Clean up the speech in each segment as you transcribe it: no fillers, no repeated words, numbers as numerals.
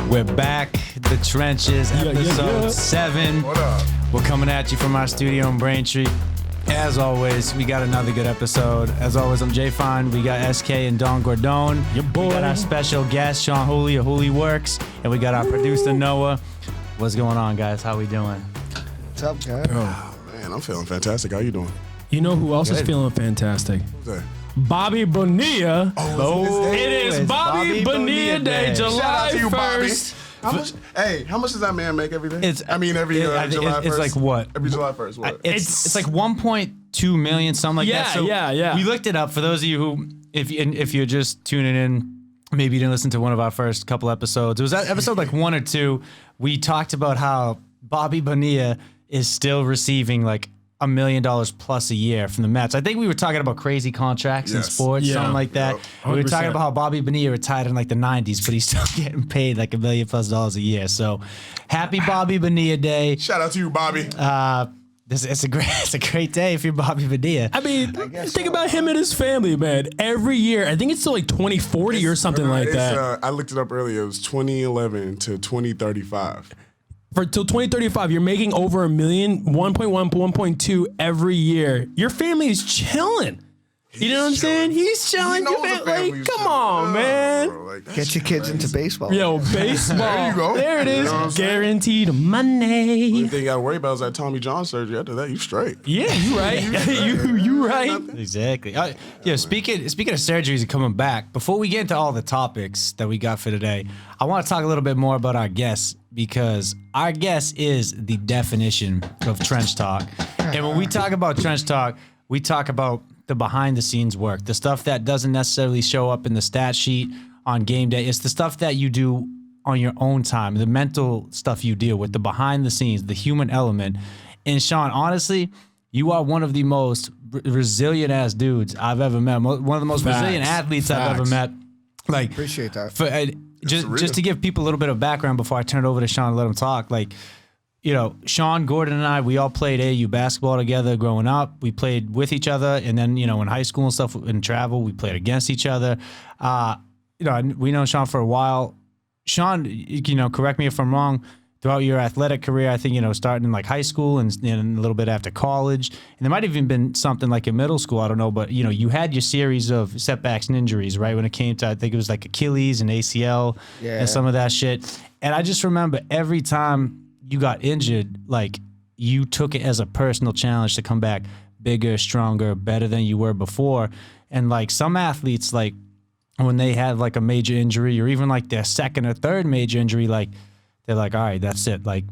We're back. The Trenches, episode 7. What up? We're coming at you from our studio in Braintree. As always, we got another good episode. As always, I'm Jay Fine. We got SK and Don Gordone. Your boy. We got our special guest, Shawn Whouley of Whouley Works. And we got our producer, Noah. What's going on, guys? How we doing? What's up, guys? Oh, man, I'm feeling fantastic. How you doing? You know who else is Good. feeling fantastic? Who's that? Bobby Bonilla. Oh, It is it's Bobby Bonilla Day, Shout out July to you, Bobby. 1st. How much does that man make every day? It's every I think July 1st. it's like what? Every July 1st. What? It's like 1.2 million, something like that. So yeah. We looked it up for those of you who, if you're just tuning in, maybe you didn't listen to one of our first couple episodes. It was that episode like 1 or 2. We talked about how Bobby Bonilla is still receiving like $1 million plus a year from the Mets. I think we were talking about crazy contracts in Yes. sports, Yeah. something like that. Yep. We were talking 100%. about how Bobby Bonilla retired in like the 90s, but he's still getting paid like $1 million plus a year. So happy Bobby Bonilla Day. Shout out to you, Bobby. It's a great day if you're Bobby Bonilla. I mean, think about him and his family, man. Every year, I think it's till like 2040 or something like that. I looked it up earlier. It was 2011 to 2035. For till 2035, you're making over $1 million, 1.1, 1.2 every year. Your family is chilling. You know what I'm saying? He's chilling. He knows Your the family, family's come chilling. on, Yeah, man. bro, like, that Get your shit kids into crazy. baseball. Yo, baseball. There you go. There it is. You know what I'm saying? Guaranteed money. The thing you gotta worry about is that Tommy John surgery. After that, you straight. Yeah, you right. you right. Exactly. Speaking of surgeries and coming back, before we get into all the topics that we got for today, I want to talk a little bit more about our guest because our guest is the definition of trench talk. And when we talk about trench talk, we talk about the behind the scenes work, the stuff that doesn't necessarily show up in the stat sheet on game day. It's the stuff that you do on your own time, the mental stuff you deal with, the behind the scenes, the human element. And Shawn, honestly, you are one of the most resilient ass dudes I've ever met. One of the most Facts. resilient athletes I've ever met. Like, Appreciate that. for, just to give people a little bit of background before I turn it over to Shawn and let him talk. Like, you know, Shawn, Gordon, and I, we all played AAU basketball together growing up. We played with each other, and then, you know, in high school and stuff, and travel, we played against each other. We know Shawn for a while. Shawn, you know, correct me if I'm wrong, throughout your athletic career, I think, you know, starting in like high school and a little bit after college, and there might have even been something like in middle school, I don't know, but, you know, you had your series of setbacks and injuries, right? When it came to, I think it was like Achilles and ACL and some of that shit. And I just remember every time you got injured, like, you took it as a personal challenge to come back bigger, stronger, better than you were before. And like some athletes, like when they had like a major injury or even like their second or third major injury, like they're like, all right, that's it. Like,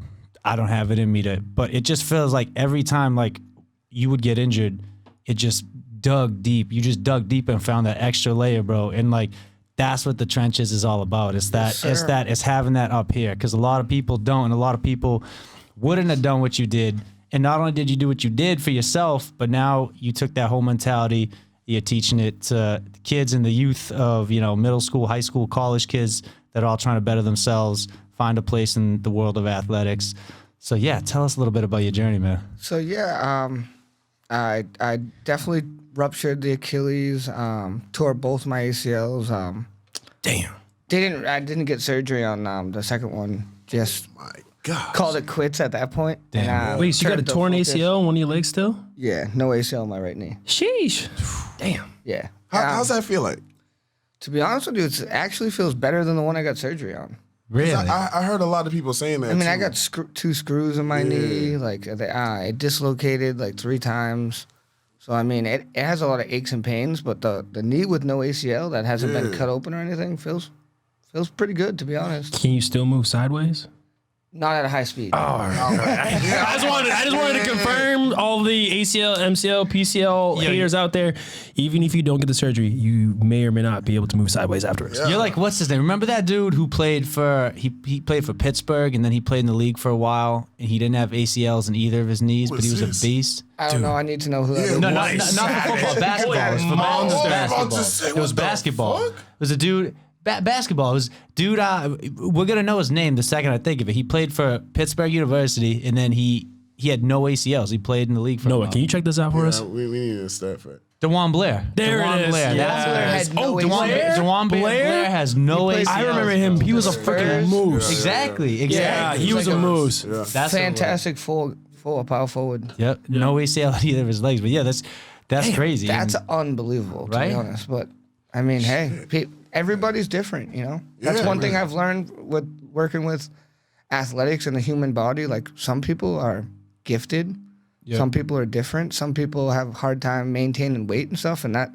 I don't have it in me to, but it just feels like every time like you would get injured, it just dug deep. You just dug deep and found that extra layer, bro. And like, that's what the trenches is all about. It's that, it's having that up here. Cause a lot of people don't, and a lot of people wouldn't have done what you did. And not only did you do what you did for yourself, but now you took that whole mentality, you're teaching it to the kids and the youth of, you know, middle school, high school, college kids that are all trying to better themselves, find a place in the world of athletics. So yeah, tell us a little bit about your journey, man. So I definitely ruptured the Achilles, tore both my ACLs. Damn. I didn't get surgery on the second one. Just My God. called it quits at that point. Damn. And, Wait, so you got a turned to torn focus. ACL on one of your legs still? Yeah, no ACL on my right knee. Sheesh. Damn. Yeah. How's that feel like? To be honest with you, it actually feels better than the one I got surgery on. Really? I heard a lot of people saying that. I mean, too. I got two screws in my knee. Like, it dislocated like 3 times. So, I mean, it has a lot of aches and pains, but the knee with no ACL that hasn't been cut open or anything feels pretty good, to be honest. Can you still move sideways? Not at a high speed. I just wanted to confirm all the ACL, MCL, PCL haters out there. Even if you don't get the surgery, you may or may not be able to move sideways afterwards. You're like, what's his name? Remember that dude who played for he played for Pittsburgh and then he played in the league for a while and he didn't have ACLs in either of his knees, but he was this? a beast. I don't know. I need to know who that is. No, not for football. Basketball. It was for basketball. It was basketball. It was a dude. Basketball. It was dude. We're gonna know his name the second I think of it. He played for Pittsburgh University, and then he had no ACLs. He played in the league for. Noah, can you check this out for us? We need a stat for it. DeJuan Blair. There DeJuan it is. Blair. Yeah. That's Blair had no DeJuan Blair has no played- ACLs. I remember him. He was a freaking moose. Exactly. Yeah, he was like a a- moose. Yeah. That's fantastic full power forward. Yep. No ACL on either of his legs. But yeah, that's crazy. That's And- unbelievable, to Right? be honest. But I mean, hey, everybody's different, you know. That's Yeah, one thing man. I've learned with working with athletics and the human body. Like some people are gifted, Yep. some people are different. Some people have a hard time maintaining weight and stuff, and that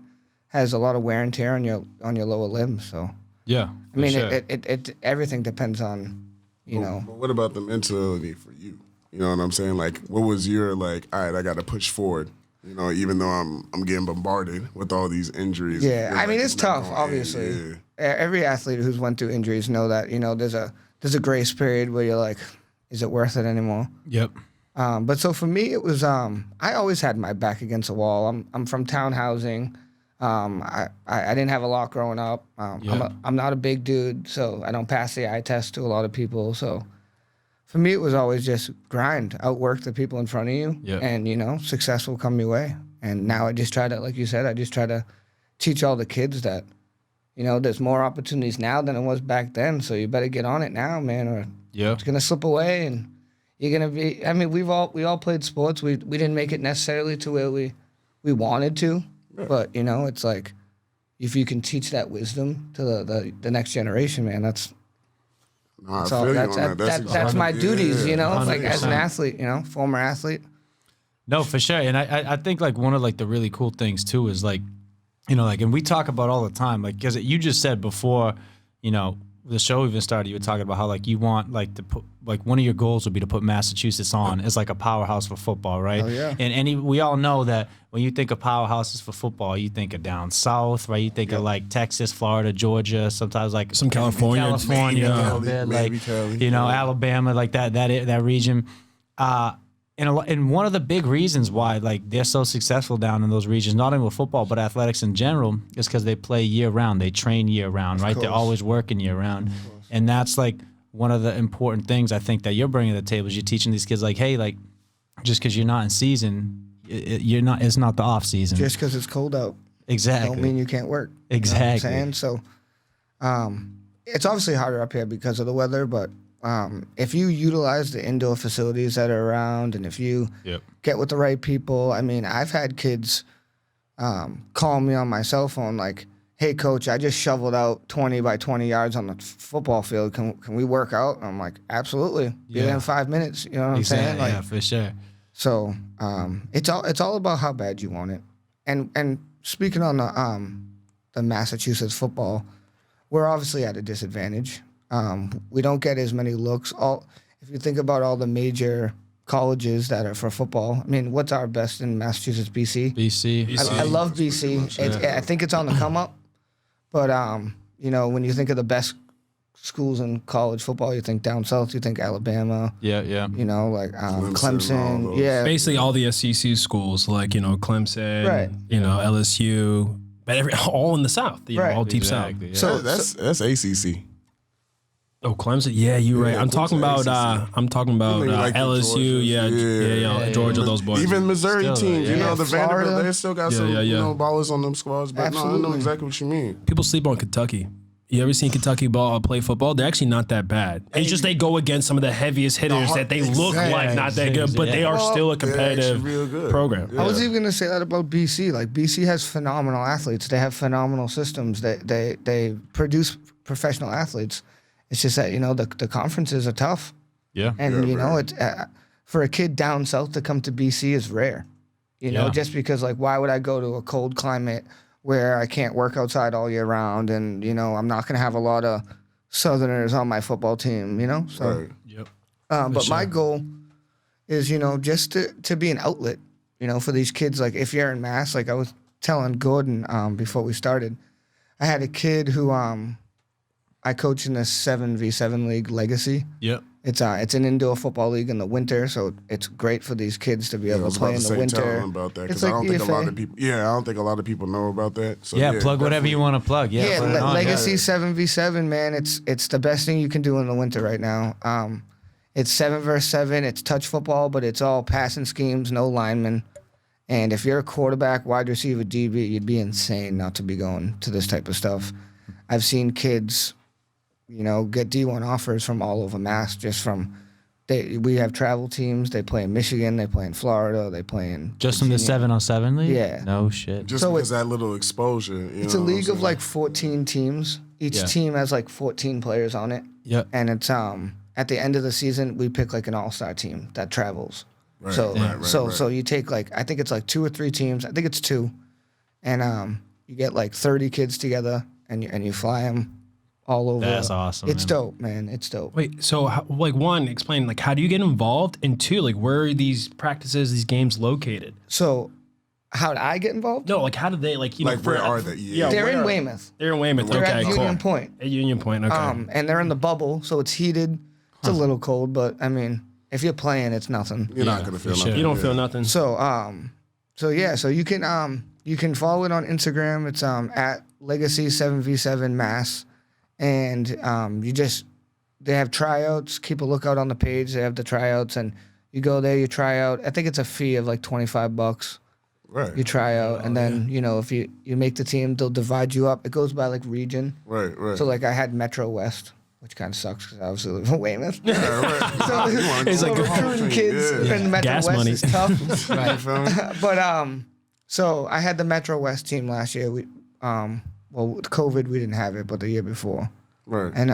has a lot of wear and tear on your lower limbs. So yeah. I mean, for sure. it everything depends on, you know. But what about the mentality for you? You know what I'm saying? Like, what was your like? All right, I got to push forward. You know, even though I'm getting bombarded with all these injuries. Yeah, feel I mean like it's not tough. going in. Obviously, Yeah. Every athlete who's went through injuries know that, you know, there's a grace period where you're like, is it worth it anymore? Yep. But so for me, it was I always had my back against a wall. I'm from town housing. I didn't have a lot growing up. I'm not a big dude, so I don't pass the eye test to a lot of people. So for me, it was always just grind, outwork the people in front of you, Yeah. and you know, success will come your way. And now I just try to, like you said, I just try to teach all the kids that, you know, there's more opportunities now than it was back then. So you better get on it now, man, or Yeah. it's gonna slip away, and you're gonna be. I mean, we all played sports. We didn't make it necessarily to where we wanted to, but you know, it's like if you can teach that wisdom to the next generation, man, that's No, I all. feel you That's on that. That's that's my exactly- duties, you know, like as an 100%. athlete, you know, former athlete. No, for sure. And I think like one of like the really cool things too is like, you know, like, and we talk about all the time, like, because you just said before, you know, the show even started, you were talking about how like you want like to put, like one of your goals would be to put Massachusetts on as like a powerhouse for football, right? Oh, yeah. And we all know that when you think of powerhouses for football, you think of down south, right? You think of like Texas, Florida, Georgia, sometimes like Some California. California, Yeah. a little bit, Maybe like Cali, you know, yeah. Alabama, like that region. And one of the big reasons why like they're so successful down in those regions, not only with football but athletics in general, is because they play year round. They train year round, right? They're course. always working year round, and that's like one of the important things I think that you're bringing to the table. Is you're teaching these kids like, hey, like just because you're not in season, you're not. It's not the off season. Just because it's cold out, exactly. don't mean you can't work. You know Exactly. what I'm saying? So, it's obviously harder up here because of the weather, but if you utilize the indoor facilities that are around, and if you Yep. get with the right people, I mean, I've had kids call me on my cell phone like, "Hey, coach, I just shoveled out 20 by 20 yards on the football field. Can we work out?" And I'm like, "Absolutely. Be there Yeah. in 5 minutes." You know what I'm Exactly. saying? Like, Yeah, for sure. so it's all about how bad you want it. And speaking on the Massachusetts football, we're obviously at a disadvantage. We don't get as many looks. If you think about all the major colleges that are for football, I mean, what's our best in Massachusetts? BC. BC. I love BC. I think it's on the come up, but you know, when you think of the best schools in college football, you think down south, you think Alabama. Yeah, yeah. You know, like Clemson, all Clemson. those. Yeah, Basically, all the SEC schools, like, you know, Clemson, Right. you know, LSU, but all in the South, you know, Right. all deep South. Exactly, yeah. So- That's ACC. Oh, Clemson. Yeah, you're right. Yeah, I'm talking Clemson, about. ACC. I'm talking about Maybe like the LSU. Georgia. Yeah, Georgia. Those boys. Even Missouri Still, teams, you yeah. know, the Florida. Vanderbilt, they still got Yeah, some, yeah, you yeah. know, ballers on them squads. But no, I know Absolutely. exactly what you mean. People sleep on Kentucky. You ever seen Kentucky play football? They're actually not that bad. It's just they go against some of the heaviest hitters that they look Exactly. like not that good, but they are Well, still a they're competitive actually real good. program. Yeah. I was even gonna say that about BC. Like BC has phenomenal athletes. They have phenomenal systems. They produce professional athletes. It's just that, you know, the conferences are tough, Yeah. and Yeah, you know, right. it's for a kid down south to come to BC is rare. You know, Yeah. just because like why would I go to a cold climate where I can't work outside all year round, and you know I'm not gonna have a lot of Southerners on my football team. You know, so. Right. Yep. But my goal is, you know, just to be an outlet, you know, for these kids. Like if you're in Mass, like I was telling Gordon before we started, I had a kid who I coach in this 7v7 league, Legacy. Yep. It's an indoor football league in the winter, so it's great for these kids to be I able was to play about in to the say, tell winter. them about that It's because I don't think a lot EFA. of people. Yeah, I don't think a lot of people know about that. So Yeah, plug whatever you want to plug. Yeah, Yeah, put it on. Legacy 7v7, man. It's the best thing you can do in the winter right now. It's 7 versus 7. It's touch football, but it's all passing schemes, no linemen, And if you're a quarterback, wide receiver, DB, you'd be insane not to be going to this type of stuff. I've seen kids, get D1 offers from all over Mass just from we have travel teams. They play in Michigan. They play in Florida. They play in Just from the Virginia. 7-on-7 league? Yeah. No shit. Just So because that little exposure. It's a league of like 14 teams. Each team has like 14 players on it. Yep. And it's at the end of the season, we pick like an all-star team that travels. Right, So right. so you take like, I think it's like 2 or 3 teams. I think it's 2, and you get like 30 kids together and you fly them all over. That's awesome. It's man. dope, man. It's dope. Wait, so one, explain like how do you get involved, and 2, like where are these practices, these games located? So how did I get involved? No, like how do they like where are they? Yeah. They're where in are- Weymouth. They're in Weymouth. They're okay, at cool. Union Point. At Union Point. Okay. And they're in the bubble, so it's heated. It's a little cold, but I mean, if you're playing, it's nothing. You're not gonna feel nothing. You don't feel nothing. So so you can follow it on Instagram. It's at Legacy 7v7 Mass, and they have tryouts. Keep a lookout on the page. They have the tryouts, and you go there, you try out. I think it's a fee of like $25. Right. You try out, and then if you make the team, they'll divide you up. It goes by like region. Right. So like I had Metro West, which kind of sucks because I obviously live in Weymouth. Right. So It's like recruiting kids in Metro Gas West money. is tough. You feel me? But so I had the Metro West team last year. We with COVID we didn't have it, but the year before. Right. And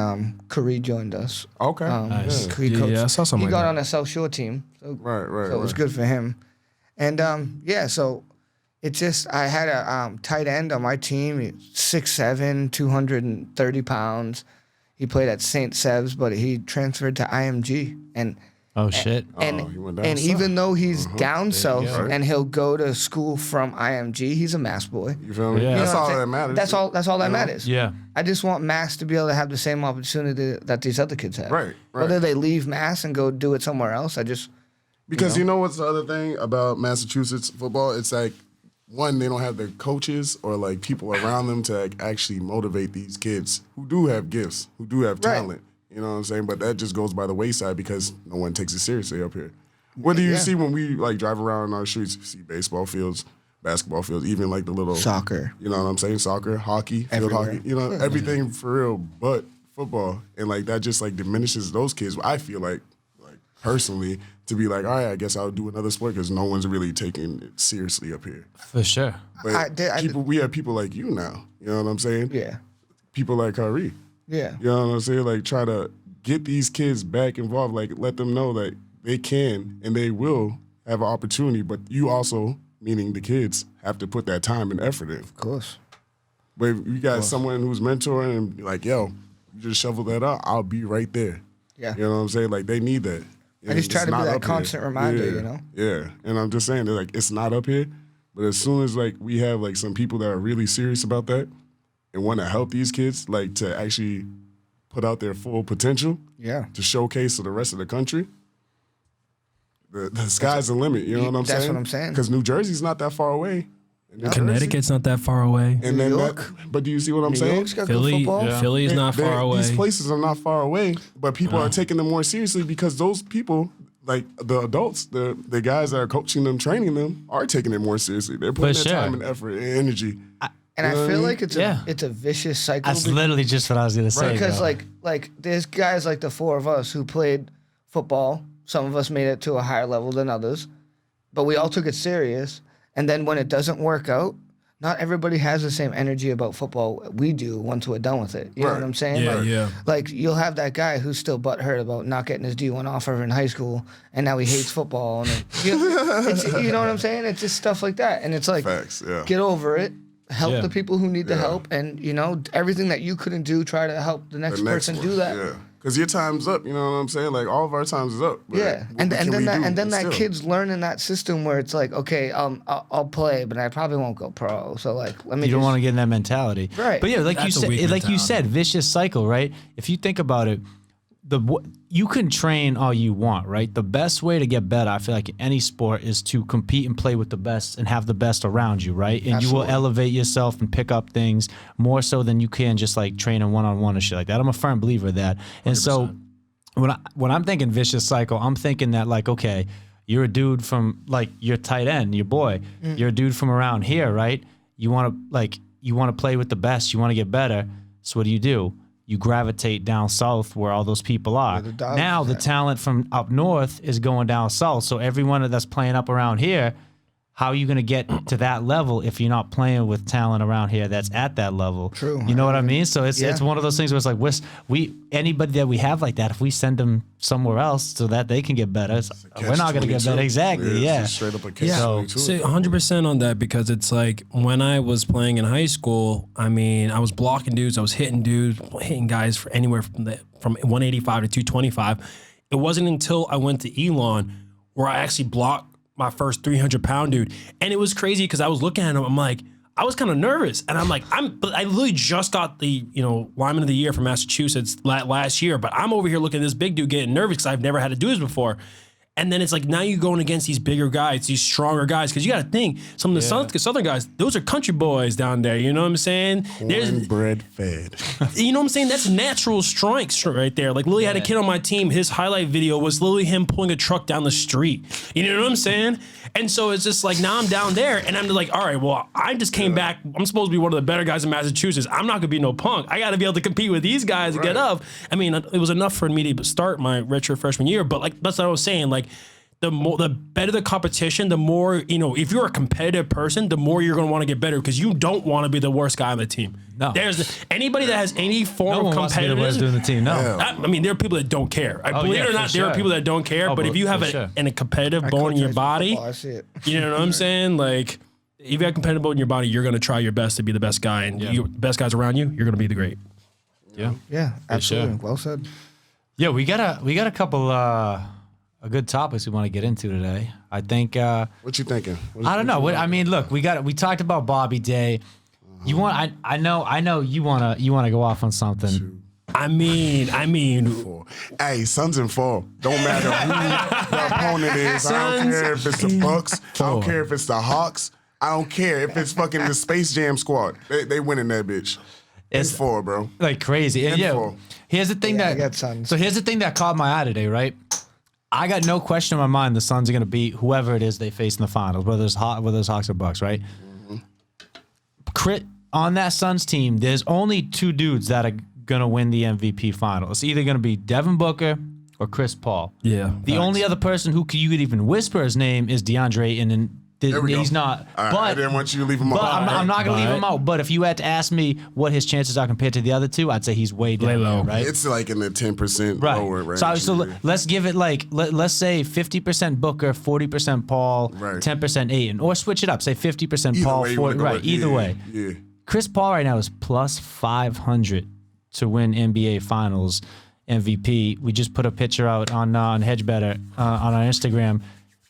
Kareem joined us. Okay. Nice. Yeah. He coached. Yeah, I saw something He like got that. on a South Shore team. So, Right. so it was good for him. And so it's just I had a tight end on my team. He's 6'7", 230 pounds. He played at St. Seb's, but he transferred to IMG. And Oh, shit. he went down and south. even though he's down south go. and he'll go to school from IMG, he's a Mass boy. You feel me? Yeah. That's You know what all I'm that saying? matters. That's all that matters. Yeah. I just want Mass to be able to have the same opportunity that these other kids have. Right. Whether they leave Mass and go do it somewhere else, Because you know what's the other thing about Massachusetts football? It's like, one, they don't have the coaches or like people around them to like, actually motivate these kids who do have gifts, who do have Right. talent. You know what I'm saying? But that just goes by the wayside because no one takes it seriously up here. What do you see when we like drive around our streets? You see baseball fields, basketball fields, even like the little soccer. You know what I'm saying? Soccer, hockey, field Everywhere. hockey. You know, everything for real, but football, and like that just like diminishes those kids. I feel like personally to be like, all right, I guess I'll do another sport because no one's really taking it seriously up here. For sure. But we have people like you now. You know what I'm saying? Yeah. People like Kyrie. Yeah. You know what I'm saying? Like try to get these kids back involved. Like let them know that they can and they will have an opportunity. But you also, meaning the kids, have to put that time and effort in. Of course. But if you got someone who's mentoring and be like, yo, you just shovel that out, I'll be right there. Yeah. You know what I'm saying? Like they need that. I just try to be that constant reminder, yeah. you know? Yeah. And I'm just saying that like it's not up here. But as soon as like we have like some people that are really serious about that and want to help these kids, like to actually put out their full potential, Yeah. to showcase to the rest of the country, the sky's the limit. You know what I'm saying? That's what I'm saying. Because New Jersey's not that far away. And New Jersey- Connecticut's not that far away. and New then York. but do you see what I'm New saying? York's got good Philly, football. Philly is not far away. These places are not far away, but people are taking them more seriously because those people, like the adults, the guys that are coaching them, training them, are taking it more seriously. They're putting For their sure. time and effort and energy. And I feel like it's Yeah. a vicious cycle. That's literally just what I was going to say. because bro. like there's guys like the 4 of us who played football. Some of us made it to a higher level than others, but we all took it serious. And then when it doesn't work out, not everybody has the same energy about football we do once we're done with it. You know what I'm saying? Yeah, like, yeah. Like you'll have that guy who's still butthurt about not getting his D1 offer in high school, and now he hates football. And you know what I'm saying? It's just stuff like that, and it's like Facts, yeah. get over it. Help Yeah. the people who need the help, and everything that you couldn't do, try to help the next person do that. Yeah. Because your time's up, you know what I'm saying? Like all of our times is up. But Yeah, what and can we do? then that Still. kid's learning that system where it's like, okay, I'll play, but I probably won't go pro. So like, let me. You don't just- want to get in that mentality, Right. But yeah, like That's a you weak said, mentality. vicious cycle, right? If you think about it, you can train all you want, right? The best way to get better, I feel like in any sport, is to compete and play with the best and have the best around you, right? And you will Absolutely. elevate yourself and pick up things more so than you can just like training one-on-one and shit like that. I'm a firm believer of that. And so when I'm thinking vicious cycle, I'm thinking that like, okay, You're a dude from like your tight end, your boy. You're a dude from around here, right? You want to play with the best. You want to get better. So what do? You gravitate down south where all those people are. Now the talent from up north is going down south. So everyone that's playing up around here, how are you going to get to that level if you're not playing with talent around here that's at that level? True. You know what I mean? So it's one of those things where it's like anybody that we have like that, if we send them somewhere else so that they can get better, we're not going to get better. Exactly. Yeah. Straight up a catch So 100% on that, because it's like when I was playing in high school, I mean, I was blocking dudes, I was hitting dudes, hitting guys for anywhere from 185 to 225. It wasn't until I went to Elon where I actually blocked my first 300-pound dude. And it was crazy because I was looking at him, I'm like, I was kind of nervous. And I'm like, I literally just got the, lineman of the year from Massachusetts last year, but I'm over here looking at this big dude getting nervous because I've never had to do this before. And then it's like, now you're going against these bigger guys, these stronger guys, because you got to think, some of the Southern guys, those are country boys down there, you know what I'm saying? Cornbread fed. You know what I'm saying? That's natural strength right there. Like, Lily had a kid on my team, his highlight video was literally him pulling a truck down the street. You know what I'm saying? And so it's just like, now I'm down there, and I'm like, all right, well, I just came back. I'm supposed to be one of the better guys in Massachusetts. I'm not going to be no punk. I got to be able to compete with these guys and get up. I mean, it was enough for me to start my redshirt freshman year, but like, that's what I was saying. Like, the better the competition, the more, if you're a competitive person, the more you're going to want to get better, because you don't want to be the worst guy on the team. No. Anybody that has any form of competitiveness doing the team. No. I mean, there are people that don't care. Believe it or not, there are people that don't care. But if you have a competitive bone in your body, I see it. you know what I'm saying? Like, if you have competitive bone in your body, you're going to try your best to be the best guy. And you best guys around you, you're going to be the great. Yeah. Yeah, absolutely. Sure. Well said. Yeah, we got a couple good topics we want to get into today. I think. What you thinking? I don't know. I mean, look, we talked about Bobby Day. You want? I know you wanna go off on something. I mean. Hey, Suns in 4. Don't matter who the opponent is. I don't care if it's the Bucks. I don't care if it's the Hawks. I don't care if it's fucking the Space Jam squad. They winning that bitch. It's 4, bro. Like crazy. And here's the thing I got Suns. So here's the thing that caught my eye today, right? I got no question in my mind the Suns are going to beat whoever it is they face in the finals, whether it's Hawks or Bucks, right? On that Suns team, there's only 2 dudes that are going to win the MVP final. It's either going to be Devin Booker or Chris Paul. Yeah. The only other person you could even whisper his name is DeAndre Ayton, and he's not. All right, but I didn't want you to leave him out. But I'm not going to leave him out. But if you had to ask me what his chances are compared to the other 2, I'd say he's way down low, right? It's like in the 10% lower range. So let's give it like, let's say 50% Booker, 40% Paul, 10% Ayton. Or switch it up. Say 50% Paul, 40%. Right, either way. Yeah. Chris Paul right now is plus 500 to win NBA Finals MVP. We just put a picture out on HedgeBetter on our Instagram.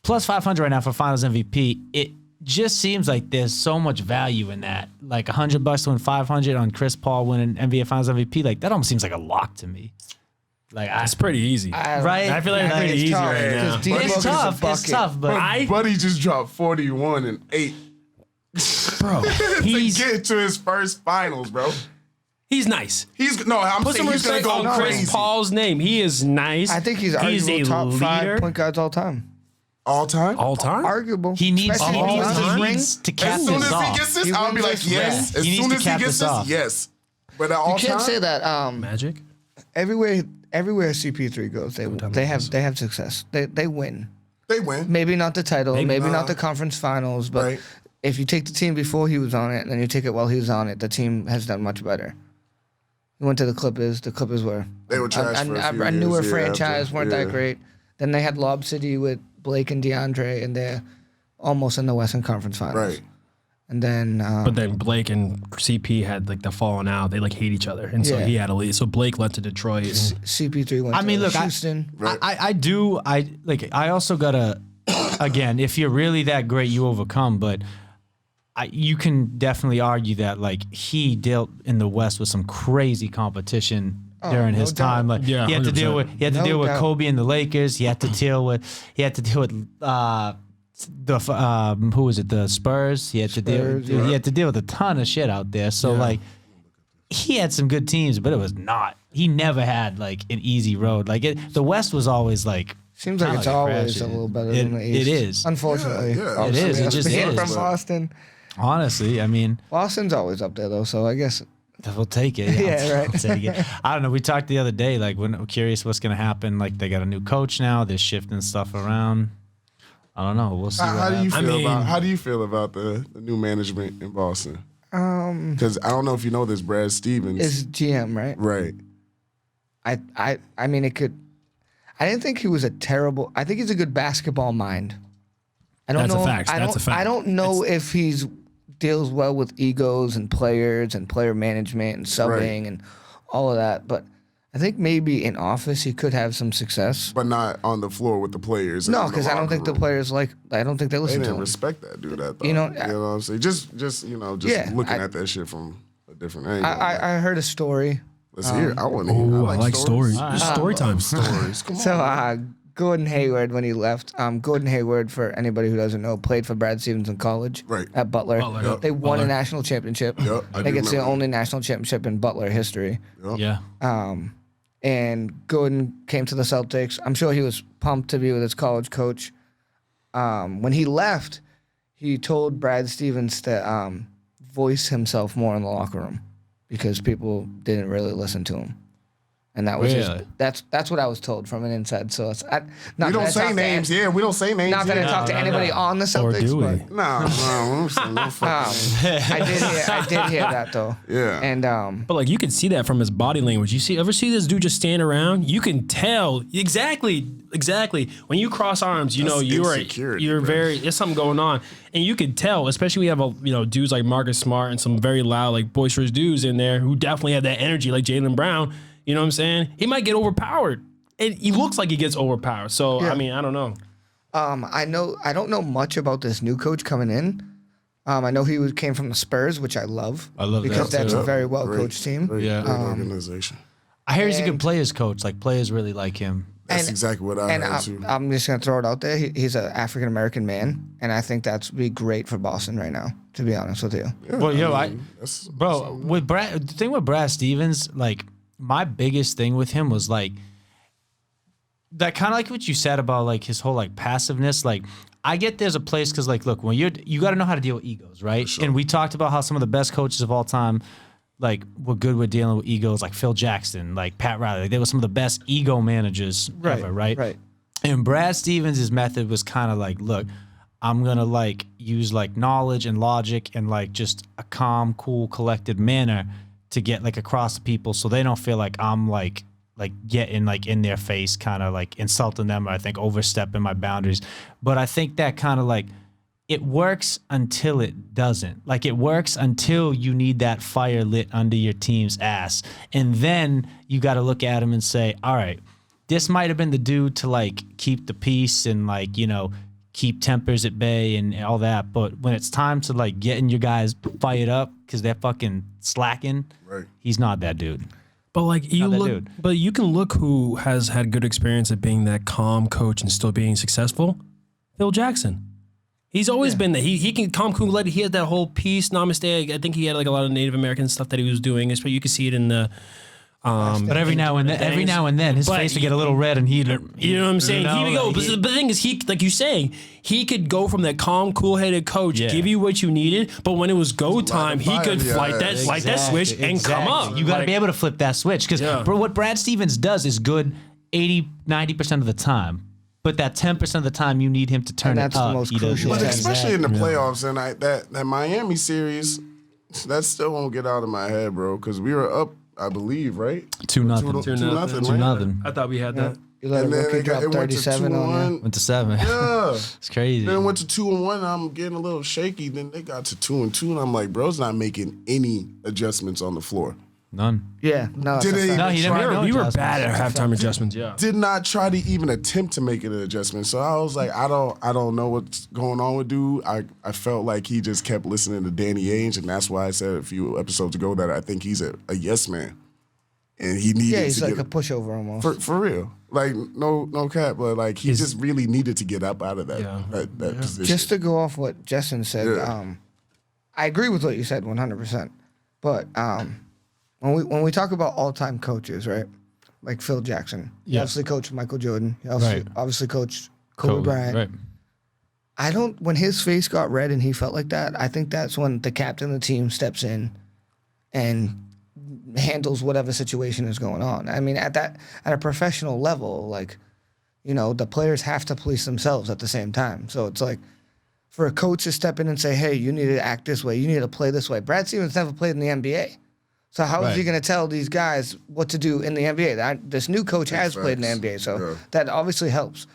Plus 500 right now for Finals MVP. It just seems like there's so much value in that. Like $100 to win 500 on Chris Paul winning NBA Finals MVP. Like that almost seems like a lock to me. Like it's pretty easy, right? I feel like it's pretty easy right now. It's tough. It's tough, but Buddy just dropped 41 and 8. Bro, to get to his first finals, bro. He's nice. I'm Put some saying he's gonna respect go on crazy. Chris Paul's name. He is nice. I think he's arguable top 5 point guards all time. All time? All time? Arguable. He needs Especially his rings to cap as soon this as off. he gets this, I'll be like, yes. Yeah. As soon as he gets this, yes. But at all You can't time, say that. Magic? Everywhere CP3 goes, they have success. They win. they win. Maybe not the title, maybe not the conference finals, but if you take the team before he was on it, and then you take it while he was on it, the team has done much better. He went to the Clippers. The Clippers were trash for a few a newer years, franchise, weren't that great. Then they had Lob City with Blake and DeAndre, and they're almost in the Western Conference Finals. Right. And then, but then Blake and CP had like the falling out. They like hate each other, and so he had to leave. So Blake went to Detroit. CP3 went to Houston. I also gotta again, if you're really that great, you overcome. But you can definitely argue that like he dealt in the West with some crazy competition during his time. Like he had to deal with Kobe and the Lakers. He had to deal with who was it? The Spurs. He had to deal with a ton of shit out there. So like he had some good teams, but he never had like an easy road. Like the West was always like Seems like Kinda it's like always crashing. a little better It- than the East. it is. Unfortunately. Yeah, Obviously, it is. It us just being is. from Boston. Honestly, I mean, Boston's always up there, though, so I guess. we'll take it. Yeah, right. I'll take it. I don't know. We talked the other day, like, when I'm curious what's going to happen. Like, they got a new coach now. They're shifting stuff around. I don't know. We'll see. How do you I feel mean- about the new management in Boston? Because I don't know if you know this, Brad Stevens. Is GM, right? Right. I mean, it could. I didn't think he was a terrible. I think he's a good basketball mind. I don't That's a know. fact. That's a fact. I don't know if he's deals well with egos and players and player management and subbing and all of that. But I think maybe in office he could have some success. But not on the floor with the players. No, in the because I don't locker think the room. players like. I don't think they They listen to didn't him. respect that dude. I thought. You know, what I'm saying? Just Yeah, looking I- at that shit from a different angle. I heard a story. Let's hear it. I want to hear. Oh, I like stories. All right. This is story time. Stories. Come on. So Gordon Hayward, when he left, Gordon Hayward, for anybody who doesn't know, played for Brad Stevens in college Right. at Butler. Yep. They won a national championship. Yep, I I do think it's the remember. only national championship in Butler history. Yeah. And Gordon came to the Celtics. I'm sure he was pumped to be with his college coach. When he left, he told Brad Stevens to voice himself more in the locker room because people didn't really listen to him. And that was Really? that's what I was told from an inside source. We don't say names. Yeah, we don't say names. Not that I yeah. talked to anybody on the Or Celtics, do we? but No, no fucking. I did hear that though. Yeah. And But like you can see that from his body language. Ever see this dude just stand around? You can tell exactly. When you cross arms, you That's know insecurity, you're bro. there's something going on, and you can tell. Especially we have dudes like Marcus Smart and some very loud, like boisterous dudes in there who definitely have that energy, like Jaylen Brown. You know what I'm saying? He might get overpowered. He looks like he gets overpowered. So I mean, I don't know. I don't know much about this new coach coming in. I know he came from the Spurs, which I love. I love that because that's too. a very well coached team. Great, Yeah. great organization. I hear he's a good And- players coach. Like, players really like him. That's and- exactly what I And heard too. I'm just gonna throw it out there. He's an African American man, and I think that's be great for Boston right now. To be honest with you, Well, yo, That's- bro, with Brad, the thing with Brad Stevens, like, my biggest thing with him was like that kind of like what you said about like his whole like passiveness. Like, I get there's a place because like, look, when you got to know how to deal with egos, right? And we talked about how some of the best coaches of all time, like, were good with dealing with egos, like Phil Jackson, like Pat Riley. Like, they were some of the best ego managers ever, right? Right. And Brad Stevens' method was kind of like, look, I'm gonna like use like knowledge and logic and like just a calm, cool, collected manner to get like across to people so they don't feel like I'm like getting like in their face, kind of like insulting them, or I think overstepping my boundaries. But I think that kind of like it works until it doesn't. Like, it works until you need that fire lit under your team's ass. And then you got to look at him and say, all right, this might have been the dude to like keep the peace and like, keep tempers at bay and all that. But when it's time to like getting your guys fired up because they're fucking slacking, Right. he's not that dude. But like you Not that look, dude. but you can look who has had good experience at being that calm coach and still being successful. Phil Jackson. He's always been that. He can calm, cool, let. He has that whole peace, namaste. I think he had like a lot of Native American stuff that he was doing. But you can see it in the. But every now and then, his But face would get a little red, and he'd, You know what I'm saying? He would go. But the thing is, like you're saying, he could go from that calm, cool-headed coach, Yeah. give you what you needed. But when it was go time, he fire, could yeah. flight that switch and come up. You got to Like, be able to flip that switch because Yeah. what Brad Stevens does is good 80-90% of the time. But that 10% of the time you need him to turn And it that's the up. most he does crucial But that. thing. especially in the playoffs, and that Miami series, that still won't get out of my head, bro. Because we were up, I believe, right? 2-0. 2-0, right? 2-0. I thought we had that. You let a And then rookie drop it went to 37 on you. 2-1. Went to 7. Yeah. It's crazy. Then it went to 2-1. I'm getting a little shaky. Then they got to 2-2, and I'm like, bro's not making any adjustments on the floor. None. Yeah, no, that's Did a they- fact. No, he didn't make no We were adjustments. bad at halftime adjustments. Yeah. Did not try to even attempt to make an adjustment. So I was like, I don't know what's going on with dude. I felt like he just kept listening to Danny Ainge, and that's why I said a few episodes ago that I think he's a yes man, and he needed Yeah, to he's like get a pushover almost. for real. Like no cap, but like he just really needed to get up out of that that position. Just to go off what Justin said, Yeah. I agree with what you said 100%. But when we talk about all-time coaches, right? like Phil Jackson. He Yeah. obviously coached Michael Jordan. He Right. obviously coached Kobe Bryant. Right. When his face got red and he felt like that, I think that's when the captain of the team steps in and handles whatever situation is going on. I mean, at a professional level, like, you know, the players have to police themselves at the same time. So it's like, for a coach to step in and say, hey, you need to act this way, you need to play this way. Brad Stevens never played in the NBA. So how is he going to tell these guys what to do in the NBA? This new coach has played in the NBA, so that obviously helps.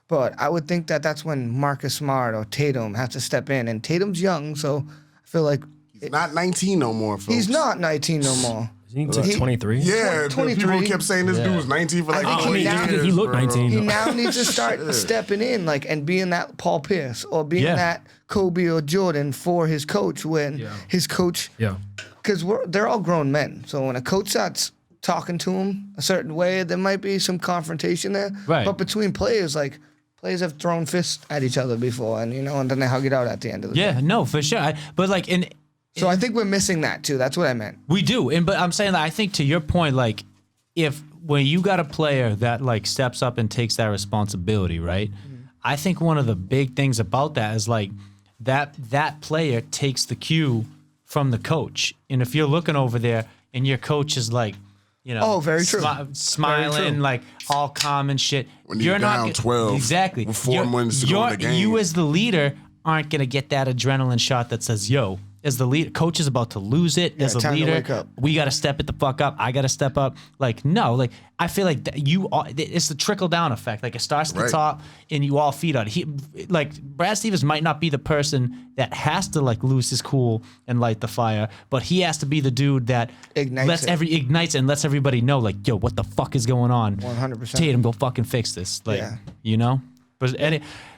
But I would think that that's when Marcus Smart or Tatum have to step in. And Tatum's young, so I feel like... He's not 19 no more, folks. He's not 19 no more. Isn't he 23? Yeah, 23. people kept saying this dude was 19 for like I think 20 years. he looked bro. 19. He now needs to start stepping in, like, and being that Paul Pierce or being that Kobe or Jordan for his coach when his coach... Yeah. Because they're all grown men. So when a coach starts talking to him a certain way, there might be some confrontation there. Right. But between players, like, players have thrown fists at each other before, and, you know, and then they hug it out at the end of the day. Yeah, no, for sure. But like, So I think we're missing that too. That's what I meant. we do, but I'm saying that I think to your point, like, when you got a player that like steps up and takes that responsibility, right? I think one of the big things about that is like that player takes the cue from the coach, and if you're looking over there and your coach is like, you know, Oh, very true. smiling, Very true. like all calm and shit. When you're down not 12 exactly with 4 months to go in the game. You as the leader aren't gonna get that adrenaline shot that says, "Yo, as the leader, coach is about to lose it. As a time to leader, wake up. we got to step it the fuck up. I got to step up." Like, no, like I feel like it's the trickle down effect. Like it starts at the top and you all feed on it. Like Brad Stevens might not be the person that has to like lose his cool and light the fire, but he has to be the dude that ignites and lets everybody know, like, yo, what the fuck is going on? 100%. Tatum, go fucking fix this. Like, you know. But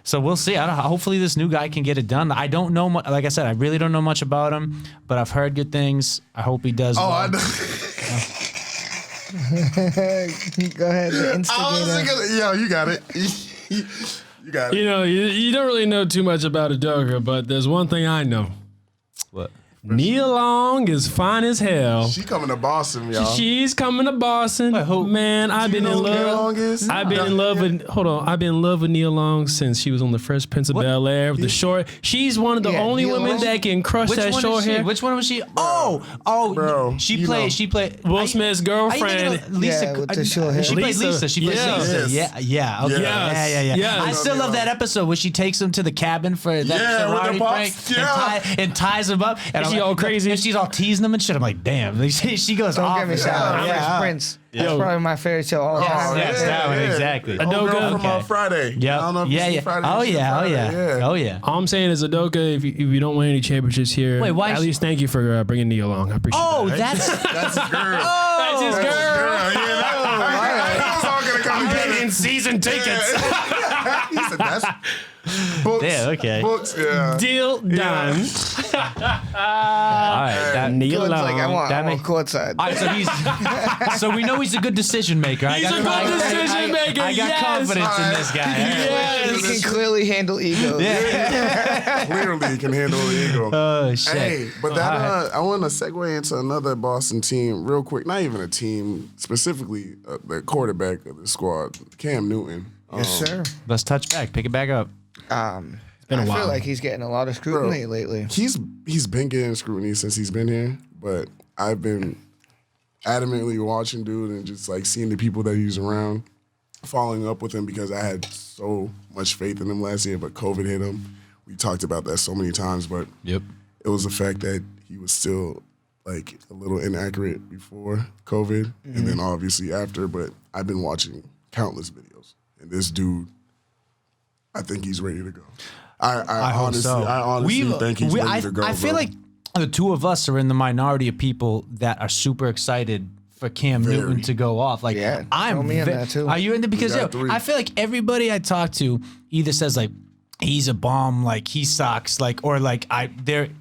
so we'll see. I don't know. Hopefully this new guy can get it done. I don't know much. Like I said, I really don't know much about him, but I've heard good things. I hope he does. Oh, well. I know. Go ahead, the instigator. Yo, you got it. You got it. You know, you don't really know too much about Udoka, but there's one thing I know. What? Nia Long is fine as hell. She coming to Boston, y'all. She's coming to Boston. Man, I've been in love. I've been in love with. Hold on, I've been in love with Nia Long since she was on the Fresh Prince of Bel Air with the short. She's one of the only women that can crush that short hair. Which one was she? Bro, she played Will Smith's girlfriend. Lisa, with the short hair. She played Lisa. She played Lisa. Yeah. Okay. Yes. Yeah. I still love that episode where she takes him to the cabin for that sorority prank and ties him up. And she all crazy. And she's all teasing him and shit. I'm like, damn. She goes off. Don't get me started. Fresh Prince. That's probably my favorite show all time. Yes, that one, exactly. Udoka from Friday. Yeah. I don't know if you see Friday. Oh, yeah. All I'm saying is, Udoka, if you don't win any championships here, at least thank you for bringing Nia Long. I appreciate that. That's his girl. That's his girl. Yeah, that was all gonna come together. Getting season tickets. He said that's books. Yeah, okay. Books, yeah. Deal done. All right. Nia Long. Like, I want courtside. All right, so we know he's a good decision maker. He's a good decision maker. I got confidence in this guy. He can clearly handle egos. Clearly can handle the ego. Oh shit. Hey, but that I want to segue into another Boston team real quick. Not even a team, specifically the quarterback of the squad, Cam Newton. Yes, sir. Let's touch back. Pick it back up. It's been a while. I feel like he's getting a lot of scrutiny lately. He's been getting scrutiny since he's been here, but I've been adamantly watching dude and just like seeing the people that he's around, following up with him because I had so much faith in him last year, but COVID hit him. We talked about that so many times, but it was the fact that he was still like a little inaccurate before COVID and then obviously after, but I've been watching countless videos and this dude, I think he's ready to go. I honestly think he's ready to go. I feel like the two of us are in the minority of people that are super excited for Cam Newton to go off. Like, I'm in that too. Are you in there? Because I feel like everybody I talk to either says like he's a bomb, like he sucks, like or like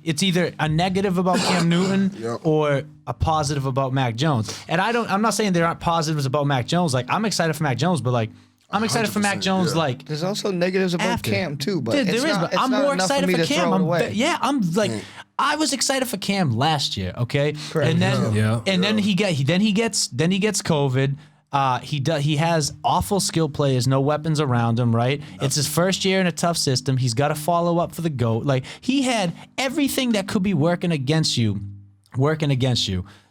it's either a negative about Cam Newton or a positive about Mac Jones. And I'm not saying there aren't positives about Mac Jones. Like I'm excited for Mac Jones, but like I'm excited for Mac Jones. Like there's also negatives about Cam too, but there is. But I'm more excited for Cam. I'm like I was excited for Cam last year. Okay, correct. And then he gets COVID. He has awful skill players, no weapons around him, right? It's his first year in a tough system. He's got to follow up for the GOAT. Like, he had everything that could be working against you.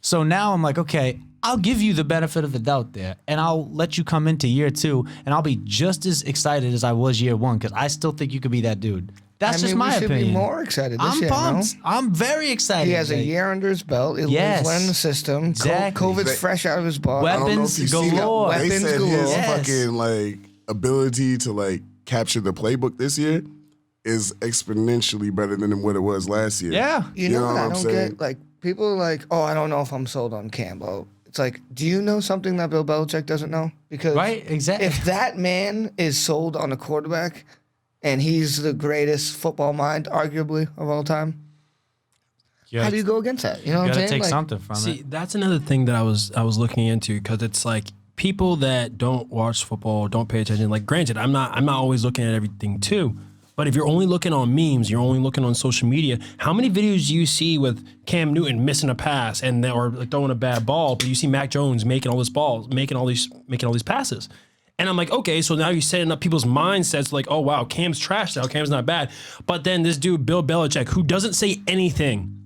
So now I'm like, okay, I'll give you the benefit of the doubt there, and I'll let you come into year 2, and I'll be just as excited as I was year 1 because I still think you could be that dude. That's just my opinion. We should be more excited this year, pumped. no? I'm very excited. He has a year under his belt. He's learning the system. Exactly. COVID's fresh out of his body. Weapons galore. They Weapons said galore. his Yes. fucking like ability to like capture the playbook this year is exponentially better than what it was last year. Yeah. You know what I I'm don't saying? get? Like, people are like, oh, I don't know if I'm sold on Campbell. It's like, do you know something that Bill Belichick doesn't know? Because Right, exactly. if that man is sold on a quarterback and he's the greatest football mind, arguably, of all time, how do you go against that? You know what I'm gotta saying? take Like, something from See, it. that's another thing that I was looking into because it's like people that don't watch football, don't pay attention. Like, granted, I'm not always looking at everything too. But if you're only looking on memes, you're only looking on social media. How many videos do you see with Cam Newton missing a pass and or like throwing a bad ball, but you see Mac Jones making all these passes? And I'm like, okay, so now you're setting up people's mindsets like, oh wow, Cam's trash now, Cam's not bad. But then this dude, Bill Belichick, who doesn't say anything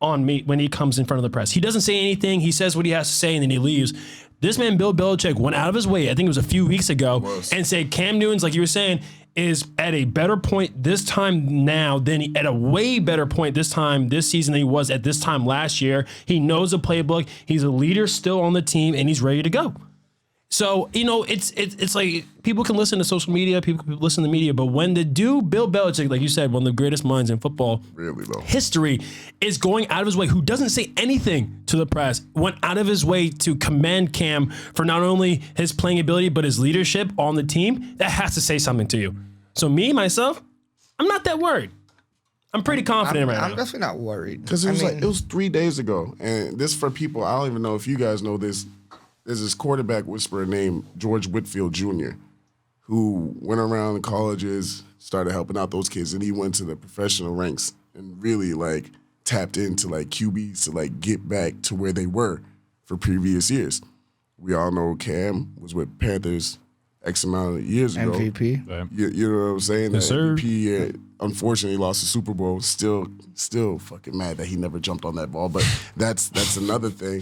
on me when he comes in front of the press. He doesn't say anything. He says what he has to say and then he leaves. This man, Bill Belichick, went out of his way, I think it was a few weeks ago, and said Cam Newton's, like you were saying, is at a better point this time now than at a way better point this season than he was at this time last year. He knows the playbook. He's a leader still on the team, and he's ready to go. So, you know, it's like people can listen to social media, people can listen to media, but when the dude, Bill Belichick, like you said, one of the greatest minds in football history, is going out of his way, who doesn't say anything to the press, went out of his way to commend Cam for not only his playing ability, but his leadership on the team, that has to say something to you. So myself, I'm not that worried. I'm pretty confident right now. I'm definitely not worried. Because it was 3 days ago. And this for people, I don't even know if you guys know this. There's this quarterback whisperer named George Whitfield Jr., who went around the colleges, started helping out those kids, and he went to the professional ranks and really like tapped into like QBs to like get back to where they were for previous years. We all know Cam was with Panthers X amount of years ago. MVP. Right. You know what I'm saying? Yes, That sir. MVP, unfortunately, lost the Super Bowl. Still fucking mad that he never jumped on that ball. But that's another thing.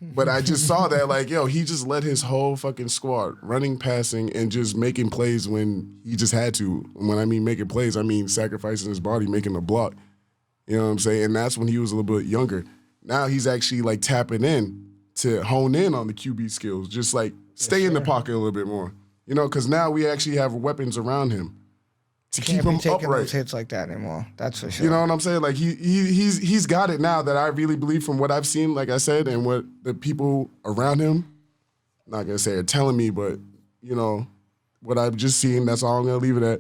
But I just saw that, like, yo, he just led his whole fucking squad running, passing, and just making plays when he just had to. And when I mean making plays, I mean sacrificing his body, making a block. You know what I'm saying? And that's when he was a little bit younger. Now he's actually like tapping in to hone in on the QB skills, just like stay in the pocket a little bit more. You know, because now we actually have weapons around him to keep Can't him be taking upright. those hits like that anymore. That's for sure. You know what I'm saying? Like he's got it now that I really believe from what I've seen, like I said, and what the people around him, not gonna say are telling me, but you know, what I've just seen, that's all I'm gonna leave it at.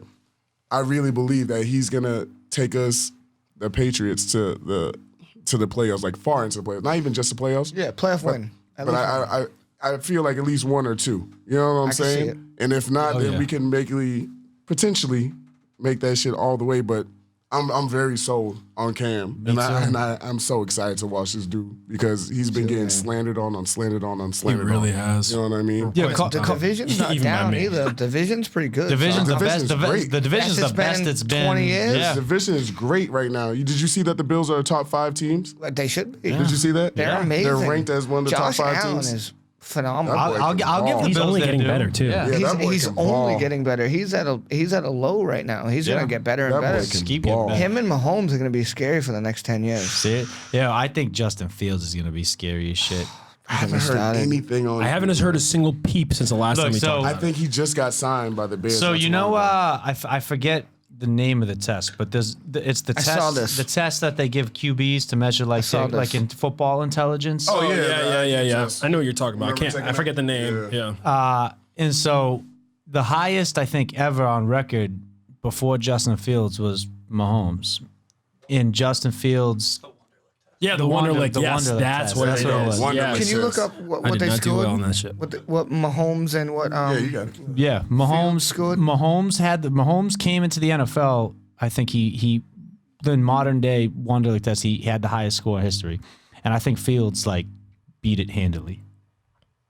I really believe that he's gonna take us, the Patriots, to the playoffs, like far into the playoffs. Not even just the playoffs. Yeah, playoff win. At But least I feel like at least 1 or 2. You know what I'm I can see saying? it. And if not, then yeah. we can potentially make that shit all the way. But I'm very sold on Cam, and I'm so excited to watch this dude because he's been getting slandered on. He Slandered really on. has. You know what I mean? Yeah, the division's not Even by down me. either. Division's pretty good. Division's so. the best. Division's great. The division's Best the it's best been it's in been. 20 years? Yeah. The division is great right now. Did you see that the Bills are a top 5 teams? Like, they should be. Did you see that? They're amazing. They're ranked as one of the Josh top 5 Allen teams. is phenomenal. That boy I'll can give the ball. He's Bills only their getting due. better, too. Yeah. Yeah, that boy he's can only ball. getting better. He's at a low right now. He's Yeah. gonna get better and That boy better. can Keep getting ball. better. Him and Mahomes are gonna be scary for the next 10 years. See it? Yeah, I think Justin Fields is gonna be scary as shit. I haven't heard started. anything on. I haven't heard a single peep since the last Look, time we so- talked I about it. think he just got signed by the Bears. So not you too know, long ago. I forget the name of the test, but it's the I test. saw this. The test that they give QBs to measure like saw like this. in football intelligence. Oh, yeah, yeah. yes. I know what you're talking about. Remember taking I forget the that? name. Yeah. And so the highest I think ever on record before Justin Fields was Mahomes. In Justin Fields, Yeah, the Wonderlic. the Yes, Wonderlic that's test. what That's it what it is. was. Yes. Can you look up I what did they not do scored? well on that shit. What Mahomes and what Yeah, you got it. yeah, Mahomes scored? Mahomes came into the NFL. I think he the modern day Wonderlic test. He had the highest score in history, and I think Fields like beat it handily.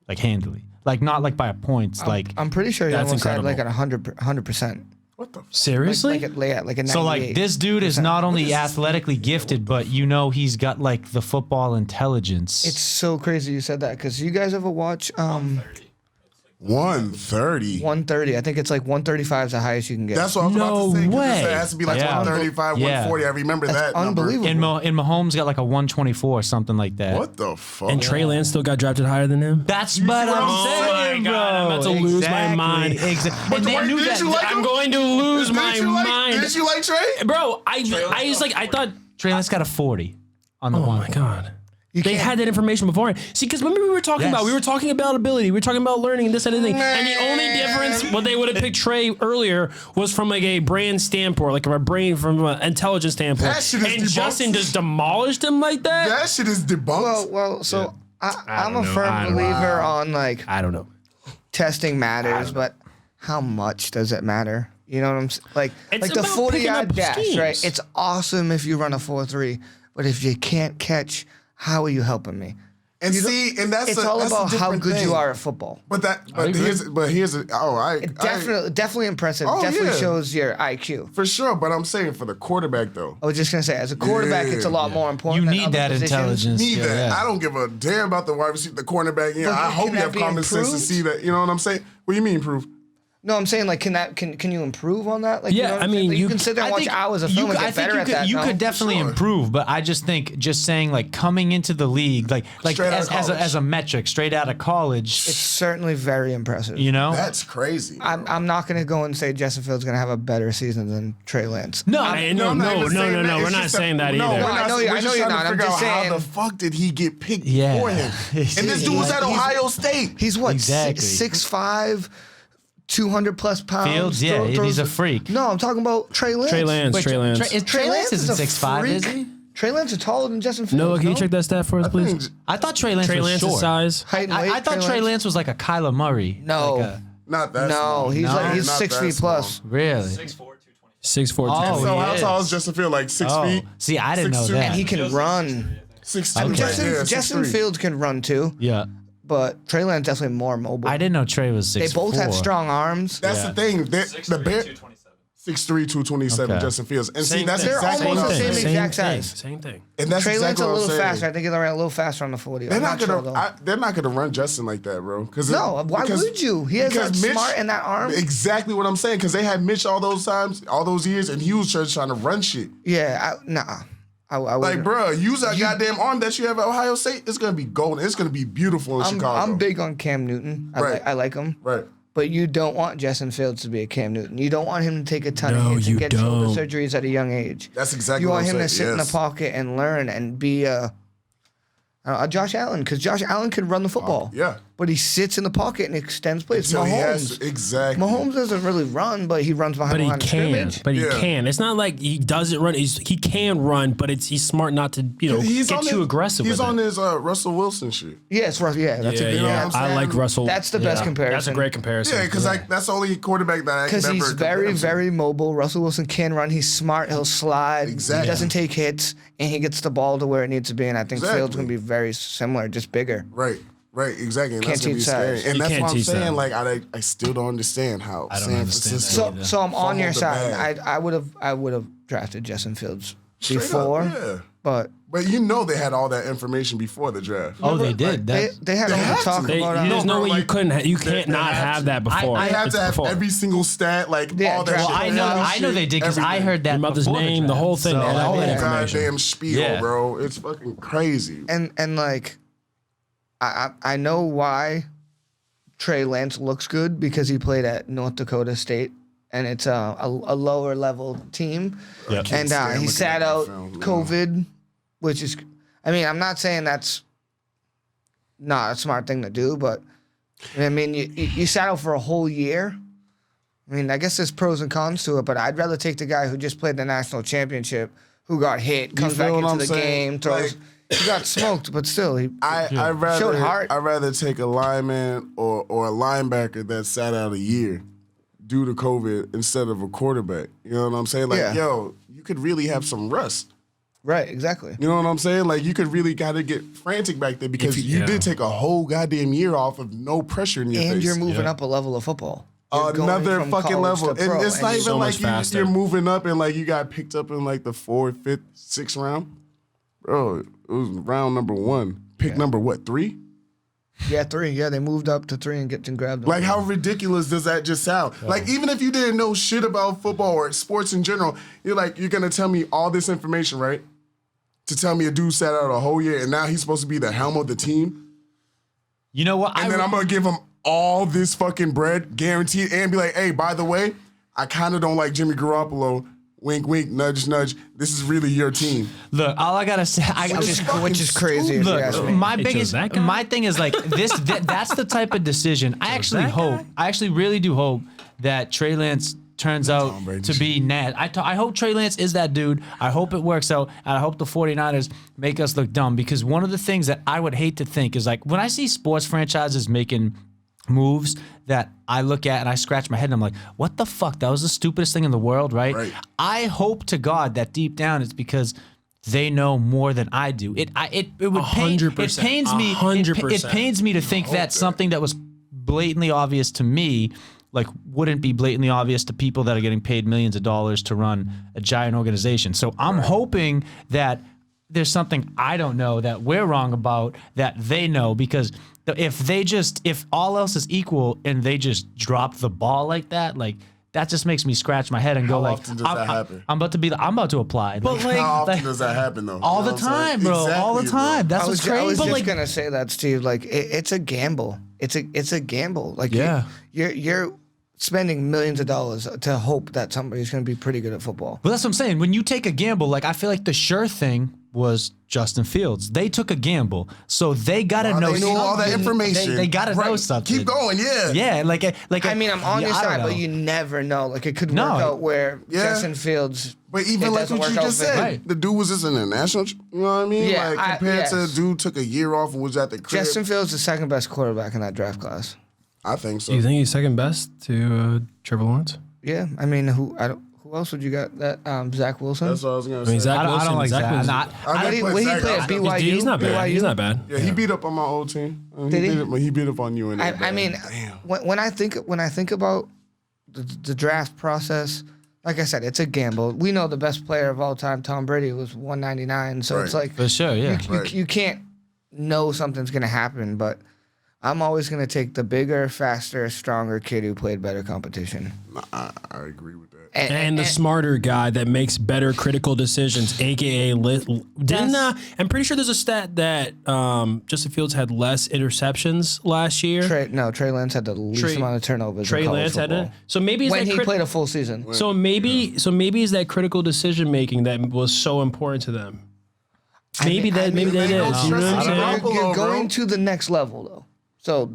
like handily, like not like by points, like. I'm pretty sure he That's almost had incredible. like 100%. What the? Seriously? Like a So like this dude is not only athletically gifted, but he's got like the football intelligence. It's so crazy you said that because you guys ever watch 130. 130? I think it's like 135 is the highest you can get. That's what I was about No to say. 'Cause way. It has to be like Yeah. 135, Yeah. 140. I remember That's that number. unbelievable. and Mahomes got like a 124 or something like that. What the fuck? And Trey Lance still got drafted higher than him? That's You what see what I'm I'm saying, saying? bro. I'm about to lose my mind. Exactly. And they wait, knew did that. you like I'm going to lose my mind. Did you like Trey? Bro, I just like, I thought, Trey Lance got a 40 on the oh one. my God. You They can't- had that information before. See, because remember we were talking about ability, we were talking about learning and this and everything. And the only difference, what they would have picked Trey earlier was from like a brain standpoint, like from a brain, from an intelligence standpoint. That shit is And debunked. Justin just demolished him like that. That shit is debunked. So I'm don't a know. firm believer on like I don't know. testing matters, but how much does it matter? You know what I'm saying? Like It's the about 40-yard picking up dash, schemes. right? It's awesome if you run a 4.3, but if you can't catch, how are you helping me? And You don't- see, and that's It's a, all that's a about how different good thing. you are at football. But here's Definitely impressive. Oh, Definitely yeah. shows your IQ. for sure. But I'm saying for the quarterback though, I was just gonna say, as a quarterback, it's a lot more important. You than need other that positions. intelligence. need Yeah, that. yeah. I don't give a damn about the wide receiver, the cornerback. Yeah, But I hope can you that have be common sense to improved? see that. You know what I'm saying? What do you mean improve? No, I'm saying like, can you improve on that? Like, Yeah, you know what I I'm saying? mean, Like, you you- can sit there and I watch think hours of film and I get think better at that. You no? could definitely Sure. improve, but I just think just saying like coming into the league, like Straight out of as college. a metric, straight out of college, It's certainly very impressive. you know. That's crazy. I'm not going to go and say Justin Fields going to have a better season than Trey Lance. No, I- I'm no, not even saying that. we're It's not just saying that no, either. we're not- I know you- we're I just know you're trying to not. I'm figure just out saying- how the fuck did he get picked Yeah. before him? And this dude was at Ohio State. He's what, Exactly. 6'5", 200 plus pounds. Fields, yeah, he's a freak. No, I'm talking about Trey Lance. Trey Lance. Trey Lance isn't a 6'5", is freak. he? Trey Lance is taller than Justin Fields. Noah, can you no? check that stat for us, I please? think I thought Trey Lance Trey was Lance's short. size. Height and weight, I thought Trey Lance was like a Kyler Murray. No. Like not that. No, small. he's No, like he's not 6 that feet plus. really? 6'4", Oh, So he how is. tall is Justin Field? Like 6 feet? See, I didn't know 6'2"? that. And he can run. 6'2". Okay. Justin 6'3". Fields can run too, Yeah, but Trey Lance definitely more mobile. I didn't know Trey was 6'4". They both have strong arms. That's Yeah. the thing. The Bear, 6'3", 227, Okay. Justin Fields. And see, Same that's thing. They're exactly what almost I'm the saying. same exact size. Same thing. And that's Trey Lance exactly a what I'm little saying. faster. I think they're a little faster on the 40. They're I'm not sure, gonna. though. They're not gonna run Justin like that, bro. No, why would you? He has that smart and that arm. Exactly what I'm saying. Because they had Mitch all those times, all those years, and he was just trying to run shit. Yeah, nah. I Like, wouldn't. bro, use that goddamn arm that you have at Ohio State. It's gonna be golden. It's gonna be beautiful in Chicago. I'm big on Cam Newton. Right. I like him. Right. But you don't want Justin Fields to be a Cam Newton. You don't want him to take a ton No, of hits you and get shoulder don't. surgeries at a young age. That's exactly You what want I'm him to saying, sit in the yes. pocket and learn and be a Josh Allen, because Josh Allen can run the football. Yeah. But he sits in the pocket and extends plays. So he has Mahomes. to, exactly. Mahomes doesn't really run, but he runs behind But the he line of can. scrimmage. But he Yeah. can. It's not like he doesn't run. He can run, but he's smart not to He's get on too his- aggressive He's with on it. his Russell Wilson shit. Yes, that's Yeah, a good know what I'm I saying? like Russell. That's the best comparison. That's a great comparison. Yeah, because like that's the only quarterback that I can Because he's very, very mobile. Russell Wilson can run. He's smart. He'll slide. Exactly. He doesn't take hits, and he gets the ball to where it needs to be. And I think Exactly. Fields going to be very similar, just bigger. Right, exactly. And Can't that's gonna be teach scary. size. And You that's can't what I'm teach saying. that. Like I still don't understand how I don't San understand that Francisco. either. So I'm on your fumbled the side. bag. I would have drafted Justin Fields Straight up, before, yeah. but But you know they had all that information before the draft. Oh, they did. they had They all have the talk to. about. There's no bro, way you like, couldn't. You they- can't they not have have to. that before. They have It's to have before. every single stat, like Yeah, all that. draft shit. I Well, know. Every I know shit, they did because I everything. heard that Your mother's before name, the draft. whole thing, So, they had The all whole that yeah. information. goddamn spiel, Yeah. bro. It's fucking crazy. And like, I know why Trey Lance looks good because he played at North Dakota State, and it's a lower level team. Yep. And stand he looking sat at that out film, man. COVID, which is, I mean, I'm not saying that's not a smart thing to do, but I mean, you sat out for a whole year. I mean, I guess there's pros and cons to it, but I'd rather take the guy who just played the national championship, who got hit, comes back feel what into I'm the saying? game, throws. Like- he got smoked, but still, he. I'd Showed heart. rather take a lineman or a linebacker that sat out a year due to COVID instead of a quarterback. You know what I'm saying? Like, Yeah. yo, you could really have some rust. Right, exactly. You know what I'm saying? Like, you could really got to get frantic back there because you did take a whole goddamn year off of no pressure in your face. And you're moving up a level of football. You're going Another from fucking college level. to pro, And it's not even so like much you're moving up and like you got picked up in like the 4th, 5th, 6th round. Bro, it was round number 1. Pick number what, 3? Yeah, 3. Yeah, they moved up to 3 and grabbed them. Like, how ridiculous does that just sound? Like, even if you didn't know shit about football or sports in general, you're going to tell me all this information, right? To tell me a dude sat out a whole year and now he's supposed to be the helm of the team. You know what? And then I'm going to give him all this fucking bread, guaranteed, and be like, hey, by the way, I kind of don't like Jimmy Garoppolo. Wink, wink, nudge, nudge. This is really your team. Look, all I gotta say, which is crazy. If you ask look, me. my thing is like this. That's the type of decision. I actually really do hope that Trey Lance turns out to be Nat. I hope Trey Lance is that dude. I hope it works out. And I hope the 49ers make us look dumb, because one of the things that I would hate to think is like when I see sports franchises making moves that I look at and I scratch my head and I'm like, what the fuck? That was the stupidest thing in the world, right? I hope to God that deep down it's because they know more than I do. It would pain, 100%. it pains me. 100%. It pains me to think that something that was blatantly obvious to me like wouldn't be blatantly obvious to people that are getting paid millions of dollars to run a giant organization. So I'm hoping that there's something I don't know that we're wrong about that they know, because if all else is equal and they just drop the ball like that just makes me scratch my head and go like, how often does that happen? I'm about to apply. But how often does that happen though? All the time, bro. Exactly, all the time. That's what's crazy. I was But just gonna say that, Steve. Like it's a gamble. It's a gamble. Like you're spending millions of dollars to hope that somebody's gonna be pretty good at football. Well, that's what I'm saying. When you take a gamble, like I feel like the sure thing was Justin Fields. They took a gamble, so they got to know. They know all that information. They got to know something. Keep going, yeah. Yeah, I mean, I'm on your side, but you never know. Like it could work out where Justin Fields. But even like what you just said, the dude was just in the national. You know what I mean? Yeah, like compared to the dude took a year off and was at the crib. Justin Fields is the second best quarterback in that draft class. I think so. You think he's second best to Trevor Lawrence? Yeah, I mean, who else would you got? That Zach Wilson. That's what I was gonna say. Zach I Wilson, don't like Zach Zach. Wilson. What did he play at BYU? He's not bad. BYU? He's not bad. Yeah, he beat up on my old team. Did he? He beat up on you. I mean, when I think about the draft process, like I said, it's a gamble. We know the best player of all time, Tom Brady, was 199. So it's like for sure, yeah. You can't know something's gonna happen, but I'm always gonna take the bigger, faster, stronger kid who played better competition. I agree with that. And the smarter guy that makes better critical decisions, aka I'm pretty sure there's a stat that Justin Fields had less interceptions last year. Trey Lance had the least amount of turnovers. Trey in Lance football. had it. So maybe when he played a full season. So maybe it's that critical decision making that was so important to them. Maybe that is. You know what I'm saying? You're going to the next level though. So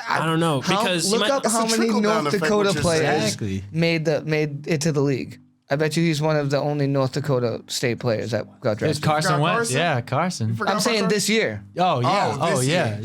I don't know, because look up how many North Dakota players made it to the league. I bet you he's one of the only North Dakota State players that got drafted. It's Carson Wentz. Yeah, Carson. I'm saying this year. Oh yeah.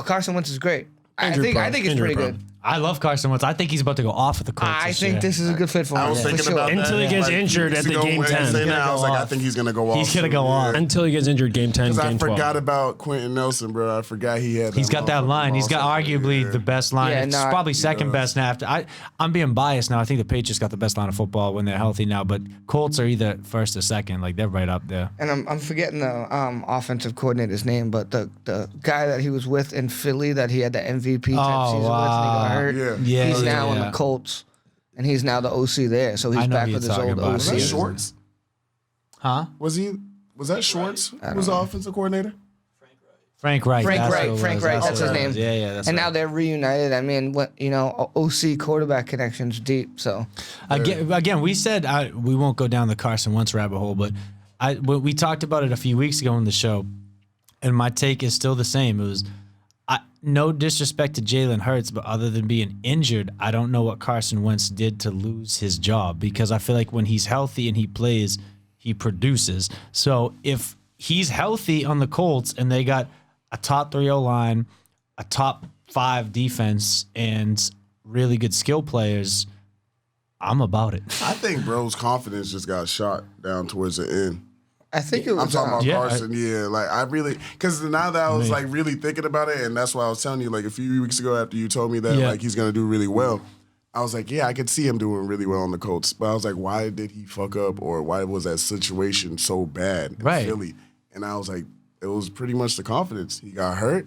Carson Wentz is great. I think it's pretty good. I love Carson Wentz. I think he's about to go off at the Colts. I think this is a good fit for him. I was thinking about that. Until he gets injured at the game 10. I was like, I think he's gonna go off. He's gonna go off until he gets injured game 10, game 12. I forgot about Quentin Nelson, bro. I forgot he had. He's got that line. He's got arguably the best line. Yeah, it's probably second best now. I'm being biased now. I think the Patriots got the best line of football when they're healthy now. But Colts are either first or second. Like they're right up there. And I'm forgetting the offensive coordinator's name, but the guy that he was with in Philly that he had the MVP type season with, and he got hurt. Yeah. He's now in the Colts, and he's now the OC there. So he's back with his old OC. Was that Schwartz? Huh? Was that Schwartz? Who was the offensive coordinator? Frank Wright. Frank Wright. That's his name. Yeah. That's now they're reunited. I mean, OC quarterback connections deep. So again, we said we won't go down the Carson Wentz rabbit hole, but we talked about it a few weeks ago on the show, and my take is still the same. It was. No disrespect to Jalen Hurts, but other than being injured, I don't know what Carson Wentz did to lose his job, because I feel like when he's healthy and he plays, he produces. So if he's healthy on the Colts and they got a top 3 O-line, a top 5 defense, and really good skill players, I'm about it. I think bro's confidence just got shot down towards the end. I think it was. I'm talking about Yeah, Carson. Like I really, because now that I was like really thinking about it, and that's why I was telling you like a few weeks ago after you told me that like he's gonna do really well. I was like, yeah, I could see him doing really well on the Colts, but I was like, why did he fuck up, or why was that situation so bad in Philly? And I was like, it was pretty much the confidence. He got hurt.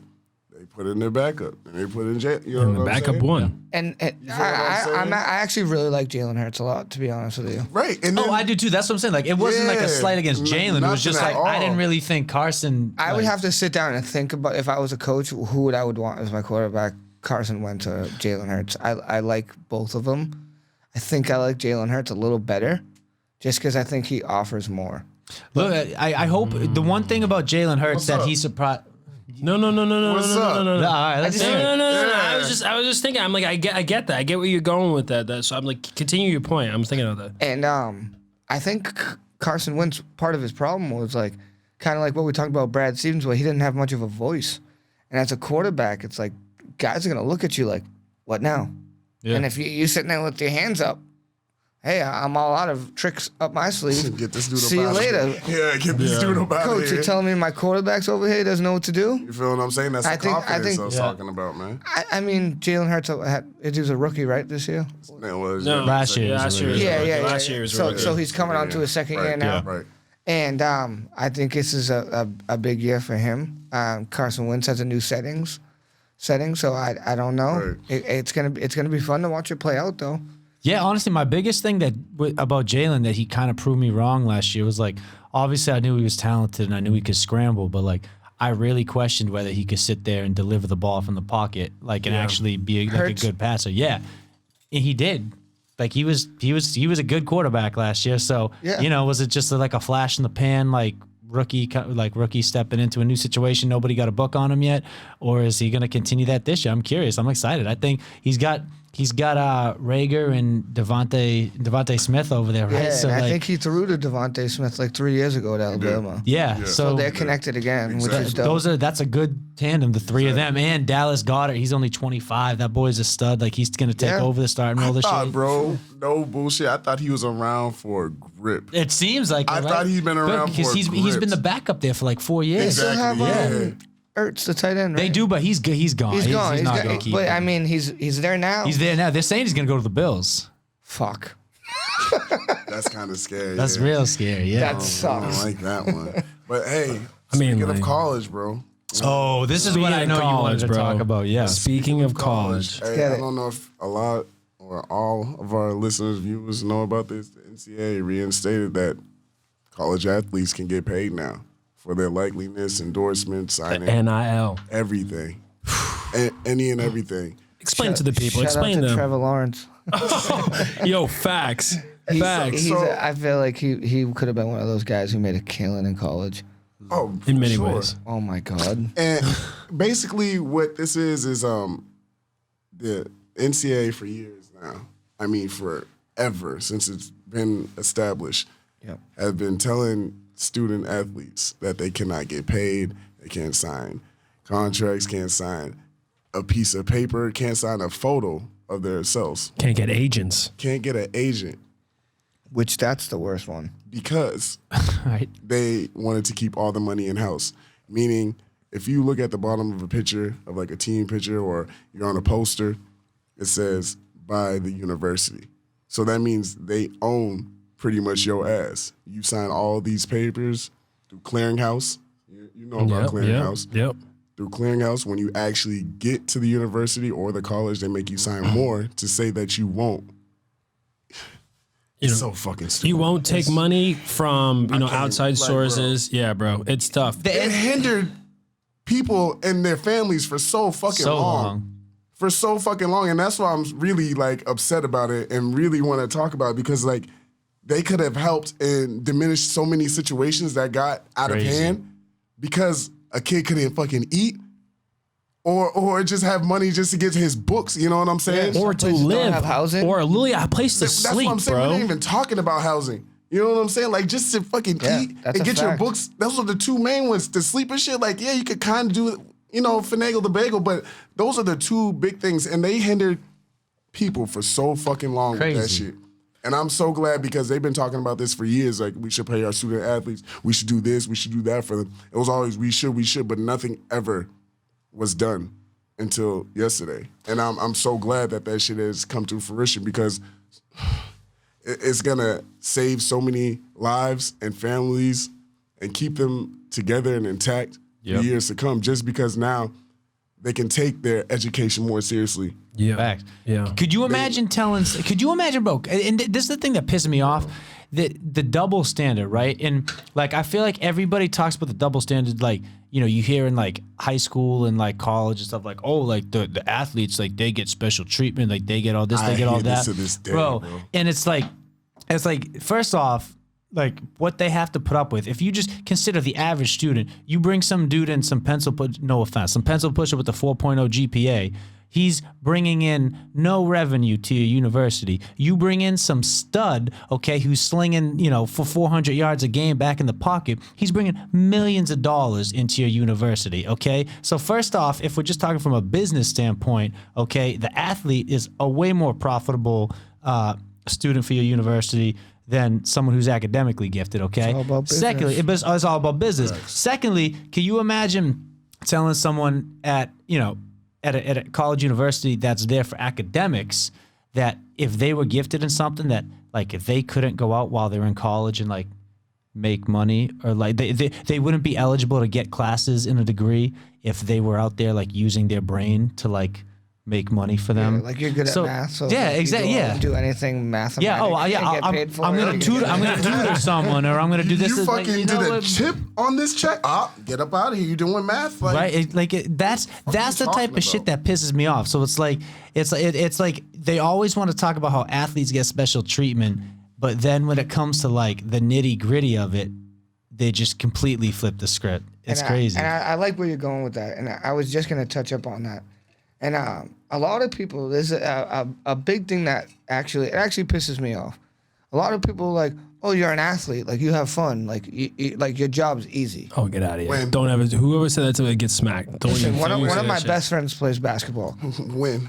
They put in their backup, and they put in you know And the backup won. And I actually really like Jalen Hurts a lot, to be honest with you. Right. And then, I do too. That's what I'm saying. Like, it wasn't like a slight against Jalen. It was just like, I didn't really think Carson. I would have to sit down and think about, if I was a coach, who would I would want as my quarterback. Carson Wentz or Jalen Hurts. I like both of them. I think I like Jalen Hurts a little better, just because I think he offers more. Look, I hope the one thing about Jalen Hurts that he surprised. No. What's up? All right, let's hear it. No. I was just thinking. I'm like, I get that. I get where you're going with that. So I'm like, continue your point. I'm thinking of that. And I think Carson Wentz, part of his problem was like, kind of like what we talked about Brad Stevens, where he didn't have much of a voice. And as a quarterback, it's like, guys are going to look at you like, what now? Yeah. And if you're sitting there with your hands up, hey, I'm all out of tricks up my sleeve. Get this dude See you later. Yeah, get this dude up out of here. Coach, you're telling me my quarterback's over here doesn't know what to do? You feel what I'm saying? That's the confidence I was talking about, man. I mean, Jalen Hurts, he was a rookie, right, this year? It was. No, last year. Last year was rookie. So he's coming on to his second year now. Right. And I think this is a big year for him. Carson Wentz has a new setting, so I don't know. Right. It's gonna be fun to watch it play out, though. Yeah, honestly, my biggest thing about Jalen that he kind of proved me wrong last year was like, obviously I knew he was talented and I knew he could scramble, but like I really questioned whether he could sit there and deliver the ball from the pocket, like and actually be like a good passer. Yeah, and he did. Like he was a good quarterback last year. So was it just like a flash in the pan, like rookie stepping into a new situation? Nobody got a book on him yet, or is he going to continue that this year? I'm curious. I'm excited. I think he's got Rager and Devontae Smith over there, right? Yeah, so I think he threw to Devontae Smith like 3 years ago at Alabama. Yeah. So they're connected again, which is dope. That's a good tandem, the three of them. And Dallas Goedert, he's only 25. That boy's a stud. Like he's gonna take over the starting role this year. Bro, no bullshit. I thought he was around for a grip. It seems like I thought he'd been around for a grip. Because he's been the backup there for like 4 years. They still have Ertz, the tight end, right? They do, but he's gone. He's not going to keep But him. I mean, he's there now. He's there now. They're saying he's going to go to the Bills. Fuck. That's kind of scary. That's real scary, yeah. That sucks. I don't like that one. But hey, speaking of college, bro. Oh, this is what I know you wanted to talk about, yeah. Speaking of college. Hey, I don't know if a lot or all of our listeners, viewers know about this. The NCAA reinstated that college athletes can get paid now for their likeliness, endorsements, signing. NIL. Everything. Any and everything. Explain to the people. Explain out to them. Trevor Lawrence. Yo, facts. Facts. I feel like he could have been one of those guys who made a killing in college. Oh, in many ways. Oh my God. And basically what this is the NCAA for years now, I mean forever since it's been established, have been telling student athletes that they cannot get paid, they can't sign contracts, can't sign a piece of paper, can't sign a photo of themselves. Can't get agents. Can't get an agent. Which that's the worst one. Because they wanted to keep all the money in-house. Meaning, if you look at the bottom of a picture, of like a team picture, or you're on a poster, it says, by the university. So that means they own pretty much your ass. You sign all these papers through Clearinghouse. You know about Clearinghouse. Yep. Through Clearinghouse, when you actually get to the university or the college, they make you sign more to say that you won't. It's so fucking stupid. You won't take money from outside sources. Bro. Yeah, bro. It's tough. It hindered people and their families for so fucking long. For so fucking long. And that's why I'm really like upset about it and really want to talk about it, because like they could have helped and diminished so many situations that got out of hand because a kid couldn't fucking eat or just have money just to get to his books. You know what I'm saying? Or to live. Have housing. Or literally a place to sleep, what I'm saying. bro. We're not even talking about housing. You know what I'm saying? Like, just to fucking eat and get your books. Those are the two main ones. To sleep and shit, like, yeah, you could kind of do it, finagle the bagel, but those are the two big things. And they hindered people for so fucking long with that shit. And I'm so glad because they've been talking about this for years. Like, we should pay our student athletes. We should do this. We should do that for them. It was always, we should, but nothing ever was done until yesterday. And I'm so glad that shit has come to fruition because it's going to save so many lives and families and keep them together and intact for years to come just because now they can take their education more seriously. Yeah. Facts. Yeah. Could you imagine bro, and this is the thing that pisses me off, the double standard, right? And like, I feel like everybody talks about the double standard, like, you know, you hear in like high school and like college and stuff like, oh, like the athletes, like they get special treatment, like they get all this, they get all that. To this day, bro. And it's like, first off, like what they have to put up with. If you just consider the average student, you bring some dude in some pencil pusher with a 4.0 GPA, he's bringing in no revenue to your university. You bring in some stud, okay, who's slinging, you know, for 400 yards a game back in the pocket. He's bringing millions of dollars into your university, okay? So first off, if we're just talking from a business standpoint, okay, the athlete is a way more profitable student for your university than someone who's academically gifted, okay? It's all about business. Secondly, it's all about business. Right. Secondly, can you imagine telling someone at a college university that's there for academics that if they were gifted in something that, like, if they couldn't go out while they're in college and, like, make money, or, like, they wouldn't be eligible to get classes in a degree if they were out there, like, using their brain to, like, make money for them. Yeah, like you're good at math, so yeah, like exactly. You do anything mathematically. I'm gonna tutor someone, or I'm gonna do this. You like, fucking did a chip on this check. Get up out of here! You doing math, like, right? That's the type of shit that pisses me off. So it's like they always want to talk about how athletes get special treatment, but then when it comes to like the nitty gritty of it, they just completely flip the script. It's crazy. I like where you're going with that, and I was just gonna touch up on that. And a lot of people, there's a big thing that actually pisses me off. A lot of people are like, oh, you're an athlete, like you have fun, like like your job's easy. Oh, get out of here! Don't ever. Whoever said that to me gets smacked. Don't Listen, even. One of my best friends plays basketball.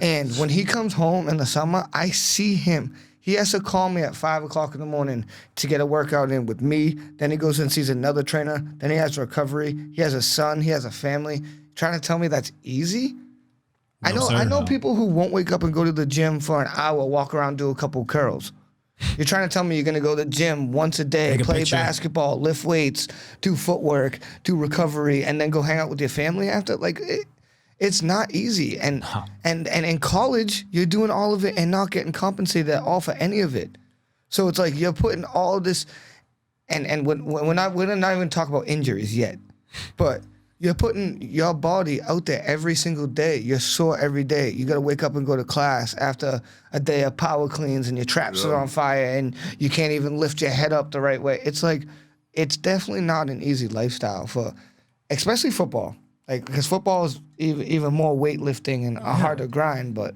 And when he comes home in the summer, I see him. He has to call me at 5 o'clock in the morning to get a workout in with me. Then he goes and sees another trainer. Then he has recovery. He has a son. He has a family. Trying to tell me that's easy? I know people who won't wake up and go to the gym for an hour, walk around, do a couple curls. You're trying to tell me you're going to go to the gym once a day, play basketball, lift weights, do footwork, do recovery, and then go hang out with your family after? Like, it's not easy. And in college, you're doing all of it and not getting compensated at all for any of it. So it's like you're putting all this, and we're not even talking about injuries yet, but you're putting your body out there every single day. You're sore every day. You got to wake up and go to class after a day of power cleans and your traps are on fire and you can't even lift your head up the right way. It's like, it's definitely not an easy lifestyle for, especially football. Like, because football is even more weightlifting and a harder grind, but.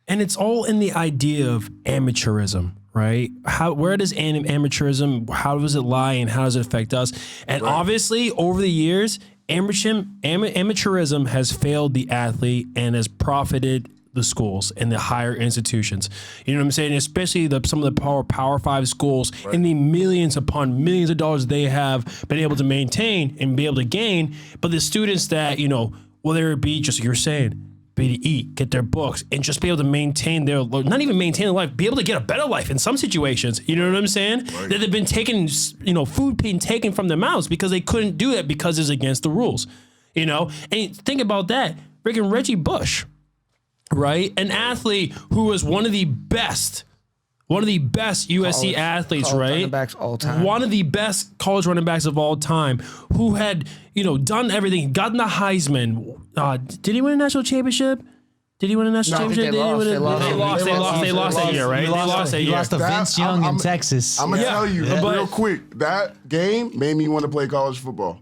And it's all in the idea of amateurism, right? Where does amateurism, how does it lie and how does it affect us? And obviously, over the years, amateurism has failed the athlete and has profited the schools and the higher institutions. You know what I'm saying? Especially some of the Power 5 schools and the millions upon millions of dollars they have been able to maintain and be able to gain. But the students that, you know, whether it be just like you're saying, be to eat, get their books, and just be able to maintain their, not even maintain their life, be able to get a better life in some situations. You know what I'm saying? Right. That they've been taken, you know, food being taken from their mouths because they couldn't do that because it's against the rules. You know? And think about that. Freaking Reggie Bush, right? An athlete who was one of the best USC athletes, right? Running backs all time. One of the best college running backs of all time, who had, you know, done everything, gotten the Heisman. Did he win a national championship? Did he win a national championship? They lost that year, right? They lost that year. He lost to Vince Young in Texas. I'm gonna tell you real quick. That game made me want to play college football.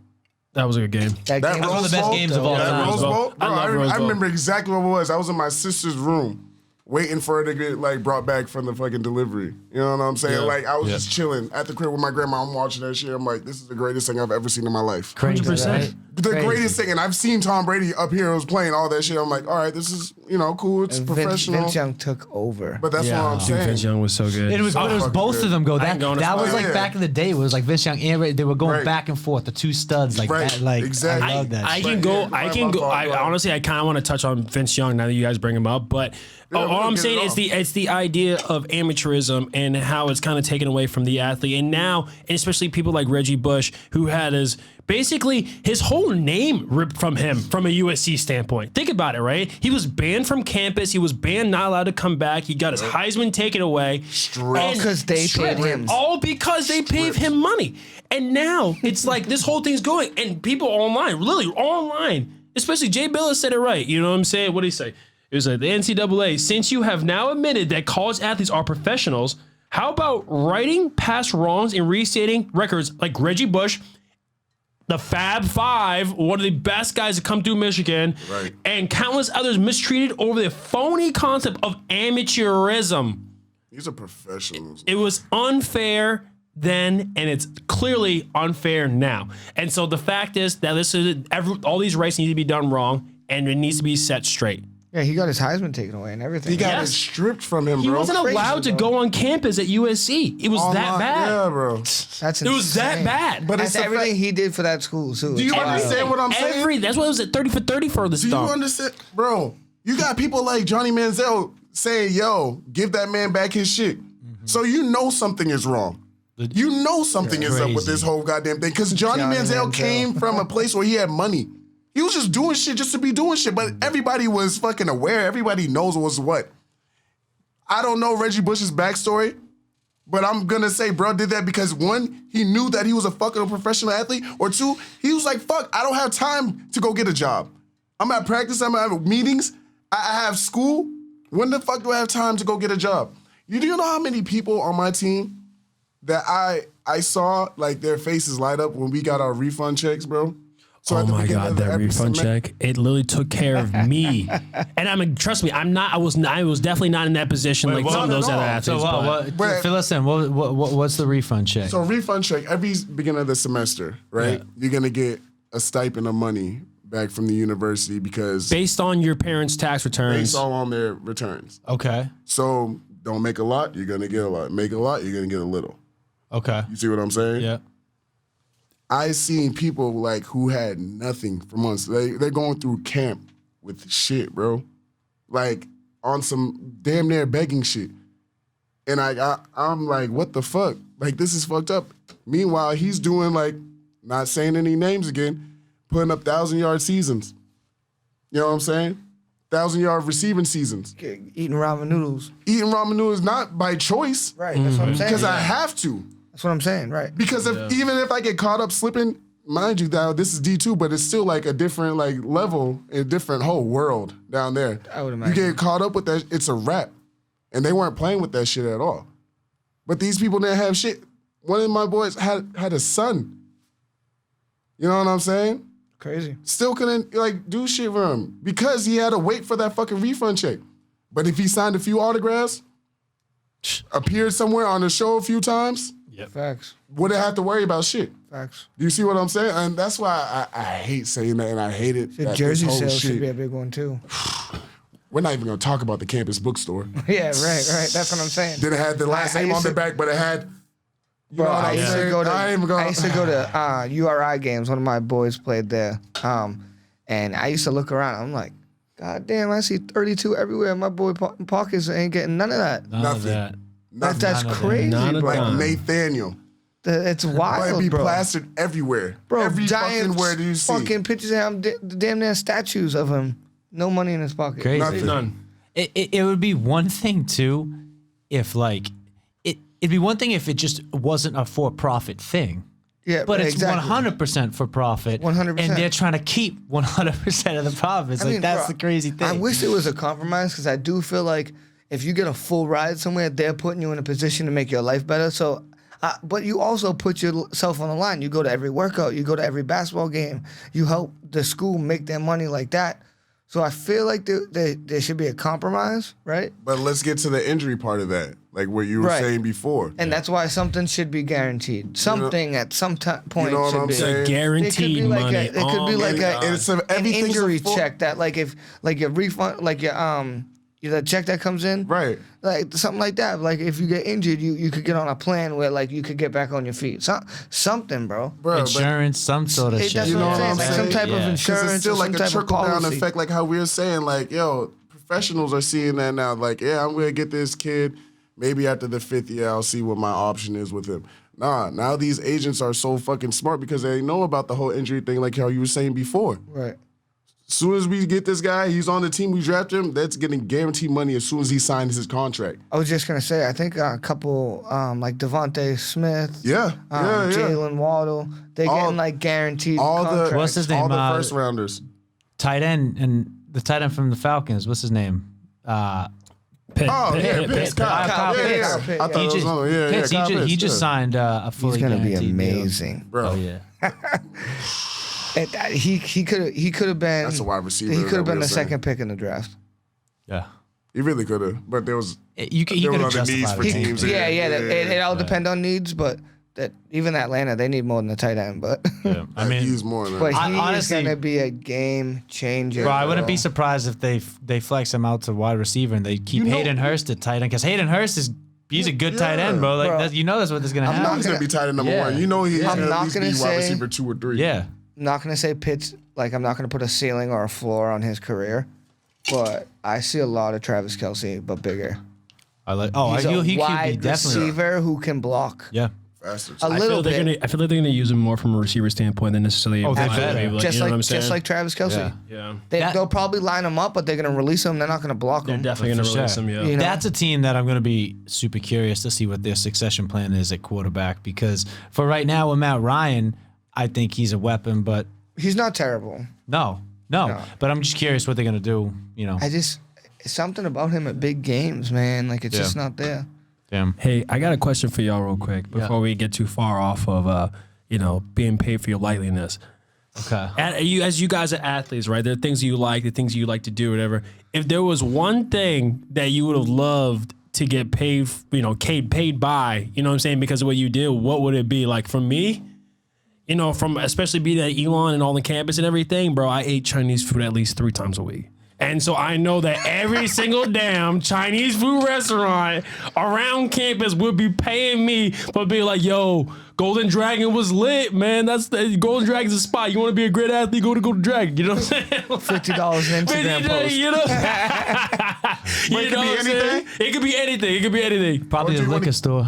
That was a good game. That was one of the best games of all time. Rose Bowl, bro, I remember exactly what it was. I was in my sister's room, waiting for her to get like brought back from the fucking delivery. You know what I'm saying? Yeah. Like I was just chilling at the crib with my grandma. I'm watching that shit. I'm like, this is the greatest thing I've ever seen in my life. 100%. the greatest thing. And I've seen Tom Brady up here was playing all that shit. I'm like, all right, this is, cool. It's professional. Vince Young took over. But that's what I'm saying. Vince Young was so good. It was both of them go. That was like back in the day. It was like Vince Young and they were going back and forth. The two studs like that. Like exactly. I love that. I can go. Honestly, I kind of want to touch on Vince Young now that you guys bring him up. But all I'm saying is it's the idea of amateurism and how it's kind of taken away from the athlete. And now, and especially people like Reggie Bush, who had basically his whole name ripped from him from a USC standpoint. Think about it, right? He was banned from campus. He was banned, not allowed to come back. He got his Heisman taken away. All because they paid him. All because they paid him money. And now it's like this whole thing's going, and people online, literally online, especially Jay Billis said it right. You know what I'm saying? What did he say? It was like the NCAA, since you have now admitted that college athletes are professionals, how about righting past wrongs and restating records like Reggie Bush, the Fab Five, one of the best guys to come through Michigan, and countless others mistreated over the phony concept of amateurism. These are professionals. It was unfair then, and it's clearly unfair now. And so the fact is that all these rights need to be done wrong, and it needs to be set straight. Yeah, he got his Heisman taken away and everything. He got it stripped from him, bro. He wasn't allowed to go on campus at USC. It was that bad. Yeah, bro. That's insane. It was that bad. But that's everything he did for that school, too. Do you understand what I'm saying? That's why it was at 30 for 30 for the stuff. Do you understand? Bro, you got people like Johnny Manziel saying, yo, give that man back his shit. So you know something is wrong. You know something is up with this whole goddamn thing. Because Johnny Manziel came from a place where he had money. He was just doing shit just to be doing shit, but everybody was fucking aware. Everybody knows what's what. I don't know Reggie Bush's backstory, but I'm gonna say bro did that because one, he knew that he was a fucking professional athlete, or two, he was like, fuck, I don't have time to go get a job. I'm at practice, I'm at meetings, I have school. When the fuck do I have time to go get a job? Do you know how many people on my team that I saw like their faces light up when we got our refund checks, bro? So oh my God, that refund check! It literally took care of me, and trust me, I was definitely not in that position like some of those other athletes. So fill us in. What's the refund check? So refund check every beginning of the semester, right? Yeah. You're gonna get a stipend of money back from the university because based on your parents' tax returns, based on their returns. Okay. So don't make a lot, you're gonna get a lot. Make a lot, you're gonna get a little. Okay. You see what I'm saying? Yeah. I seen people like who had nothing for months. They're going through camp with shit, bro. Like on some damn near begging shit. And I'm like, what the fuck? Like this is fucked up. Meanwhile, he's doing like, not saying any names again, putting up 1,000-yard seasons. You know what I'm saying? 1,000-yard receiving seasons. Eating ramen noodles. Eating ramen noodles not by choice. Right, that's what I'm saying. Because I have to. That's what I'm saying, right? Because even if I get caught up slipping, mind you, now this is D2, but it's still like a different like level, a different whole world down there. I would imagine. You get caught up with that, it's a wrap. And they weren't playing with that shit at all. But these people didn't have shit. One of my boys had a son. You know what I'm saying? Crazy. Still couldn't like do shit for him because he had to wait for that fucking refund check. But if he signed a few autographs, appeared somewhere on the show a few times, facts. Wouldn't have to worry about shit. Facts. Do you see what I'm saying? And that's why I hate saying that, and I hate it. The jersey sales should be a big one too. We're not even gonna talk about the campus bookstore. Yeah, right. That's what I'm saying. Then it had the last name on the back, but it had. I used to go to URI games. One of my boys played there, and I used to look around. I'm like, God damn, I see 32 everywhere. My boy pockets ain't getting none of that. None of that. That's crazy, bro. Like Nathaniel. It's wild, It'd be bro. plastered everywhere. Bro, every giant fucking where do you see? fucking pictures of him, damn near statues of him. No money in his pocket. Crazy. Nothing. None. It would be one thing too, if like it'd be one thing if it just wasn't a for-profit thing. Yeah, but it's exactly. 100% for profit. 100%. And they're trying to keep 100% of the profits. That's the crazy thing. I wish it was a compromise because I do feel like if you get a full ride somewhere, they're putting you in a position to make your life better. So, but you also put yourself on the line. You go to every workout. You go to every basketball game. You help the school make their money like that. So I feel like there should be a compromise, right? But let's get to the injury part of that, like what you were saying before. And that's why something should be guaranteed. Something at some point you know what should I'm be saying? Guaranteed money. It could be like an everything's injury a full- check that, like, if like your refund, like your the check that comes in, Right. like something like that. Like if you get injured, you could get on a plan where like you could get back on your feet. Something, bro. Bro, Insurance, some sort of shit. That's You what know I'm what saying. I'm Like saying? some type of Yeah. 'Cause it's insurance, it's still or like some a type of trickle down policy. effect, like how we were saying, like, yo, professionals are seeing that now. Like, yeah, I'm gonna get this kid. Maybe after the 5th year, I'll see what my option is with him. Nah, now these agents are so fucking smart because they know about the whole injury thing, like how you were saying before. Right. As soon as we get this guy, he's on the team, we draft him, that's getting guaranteed money as soon as he signs his contract. I was just gonna say, I think a couple like Devontae Smith, Yeah, yeah. Jalen Waddle, they're getting like guaranteed all contracts. What's his name? All the first rounders. Tight end and the tight end from the Falcons. What's his name? Pitt, Oh, Pitt, yeah, Pitt, Pitts, Pitt. Kyle. Kyle Yeah, Pitts. yeah. I thought He it was just, on. Yeah, Pitts, Kyle he Pitts, just yeah. signed a He's fully gonna be guaranteed deal. amazing. Bro, Oh yeah. He could have been. That's a wide receiver He could that have been we the were saying. second pick in the draft. Yeah. he really could have. But there was He could There were have other needs justified for it. teams. Yeah, Yeah, it all depends on needs, but that even Atlanta they need more than a tight end. But Yeah. I mean, he's more than but that. he honestly- is gonna be a game changer. bro, I wouldn't bro. be surprised if they flex him out to wide receiver and they keep You know- Hayden Hurst at tight end because Hayden Hurst he's a good tight end, bro. Like Bro. That's, that's what is gonna I'm happen. He's going to be tight end number Yeah. one. You know he's Yeah. going to I'm at not least be gonna wide say- receiver 2 or 3. Yeah. I'm not gonna say Pitts. Like I'm not gonna put a ceiling or a floor on his career, but I see a lot of Travis Kelce, but bigger. I like. He's a he could be wide definitely. receiver who can block Yeah. Faster. a little bit. I feel like they're gonna use him more from a receiver standpoint than necessarily. Oh, they a wide better. receiver, just you know like what I'm saying? just like Travis Kelce. Yeah. yeah, They'll probably line him up, but they're gonna release him. They're not gonna block they're him. definitely gonna For release sure. him. Yeah, You know? That's a team that I'm going to be super curious to see what their succession plan is at quarterback because for right now with Matt Ryan, I think he's a weapon, but He's not terrible. no. But I'm just curious what they're going to do, It's something about him at big games, man. Like it's just not there. Damn. Hey, I got a question for y'all real quick before we get too far off of being paid for your likeliness. Okay. As you guys are athletes, right? There are things you like, the things you like to do, whatever. If there was one thing that you would have loved to get paid, paid by, you know what I'm saying, because of what you did, what would it be? Like for me, from especially being at Elon and all the campus and everything, bro, I ate Chinese food at least 3 times a week. And so I know that every single damn Chinese food restaurant around campus would be paying me for being like, yo, Golden Dragon was lit, man. Golden Dragon's a spot. You want to be a great athlete, go to Golden Dragon. You know what I'm saying? $50 an Instagram post. You know, But it could be what I'm saying? anything? It could be anything. It could be anything. Probably a liquor store.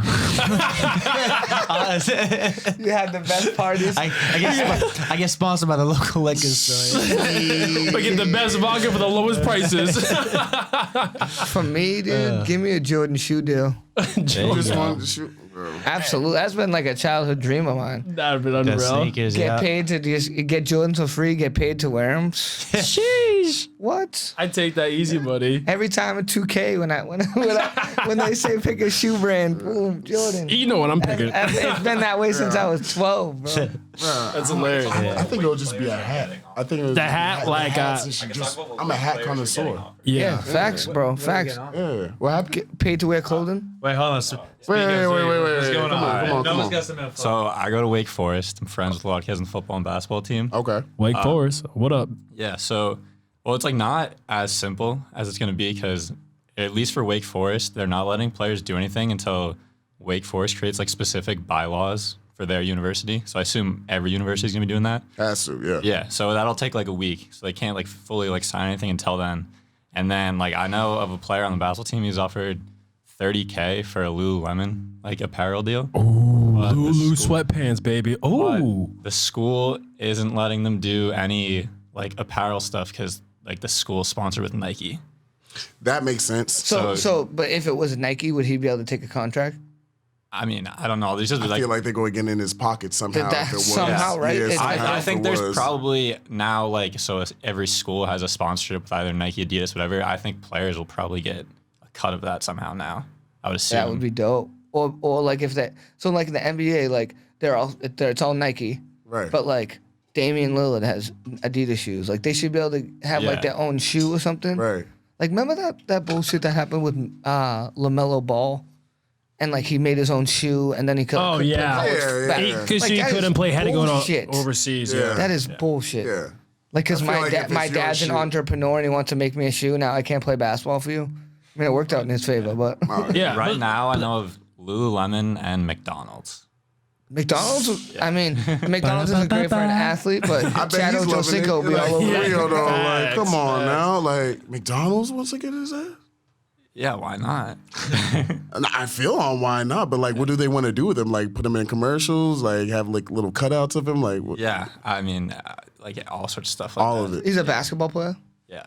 You had the best parties. I get sponsored by the local liquor store. We get the best vodka for the lowest prices. For me, dude, give me a Jordan shoe deal. You just wanted to shoot. Bro. Absolutely, that's been like a childhood dream of mine. That'd be The unreal. sneakers, Get yeah. paid to just get Jordans for free. Get paid to wear them. Sheesh. What? I take that easy, buddy. Every time at 2K when they say pick a shoe brand, boom, Jordan. You know what I'm picking. It's been that way since I was 12, bro. That's hilarious. I think it'll just be a hat. I think it'll The hat, like, I'm a hat connoisseur. Yeah, facts, bro. Facts. Yeah. What happened? Get paid to wear clothing. Wait, hold on. Wait. What's going Come on. No one's got some info. So I go to Wake Forest. I'm friends with a lot of kids on the football and basketball team. Okay. Wake Forest. What up? Yeah, so it's like not as simple as it's going to be because at least for Wake Forest, they're not letting players do anything until Wake Forest creates like specific bylaws for their university. So I assume every university is going to be doing that. Has to, yeah. Yeah, so that'll take like a week. So they can't like fully like sign anything until then. And then like I know of a player on the basketball team who's offered $30K for a Lululemon like apparel deal. Lulu sweatpants, baby. Oh, The school isn't letting them do any like apparel stuff because like the school's sponsored with Nike. That makes sense. But if it was Nike, would he be able to take a contract? I mean, I don't know. There's just I like feel like they're going to get in his pocket somehow. That- if it was. somehow, right? Yeah, It's- somehow I if think it there's was. probably now like so every school has a sponsorship with either Nike, Adidas, whatever. I think players will probably get a cut of that somehow now. I would assume. That would be dope. Or like if that. So like in the NBA, like it's all Nike. Right. But like Damian Lillard has Adidas shoes. Like they should be able to have like their own shoe or something. Right. Like remember that bullshit that happened with LaMelo Ball, and like he made his own shoe and then he could. Oh, yeah. Because he couldn't play, had to go to overseas. Yeah. That is bullshit. Yeah. Like because my dad's an shoe. entrepreneur and he wants to make me a shoe. Now I can't play basketball for you. I mean, it worked out in his favor, but Yeah. Right now, I know of Lululemon and McDonald's. McDonald's. I mean, McDonald's isn't great for an athlete, but I bet Chad he's loving it. Ochocinco be all over For it. real though. Like, Facts, come on now. Like McDonald's wants to get his ass. Yeah, why not? And I feel on why not, but like, what do they want to do with him? Like, put him in commercials? Like, have like little cutouts of him? Like, what? Yeah, I mean, like all sorts of stuff like All that. of it. He's a basketball player. Yeah.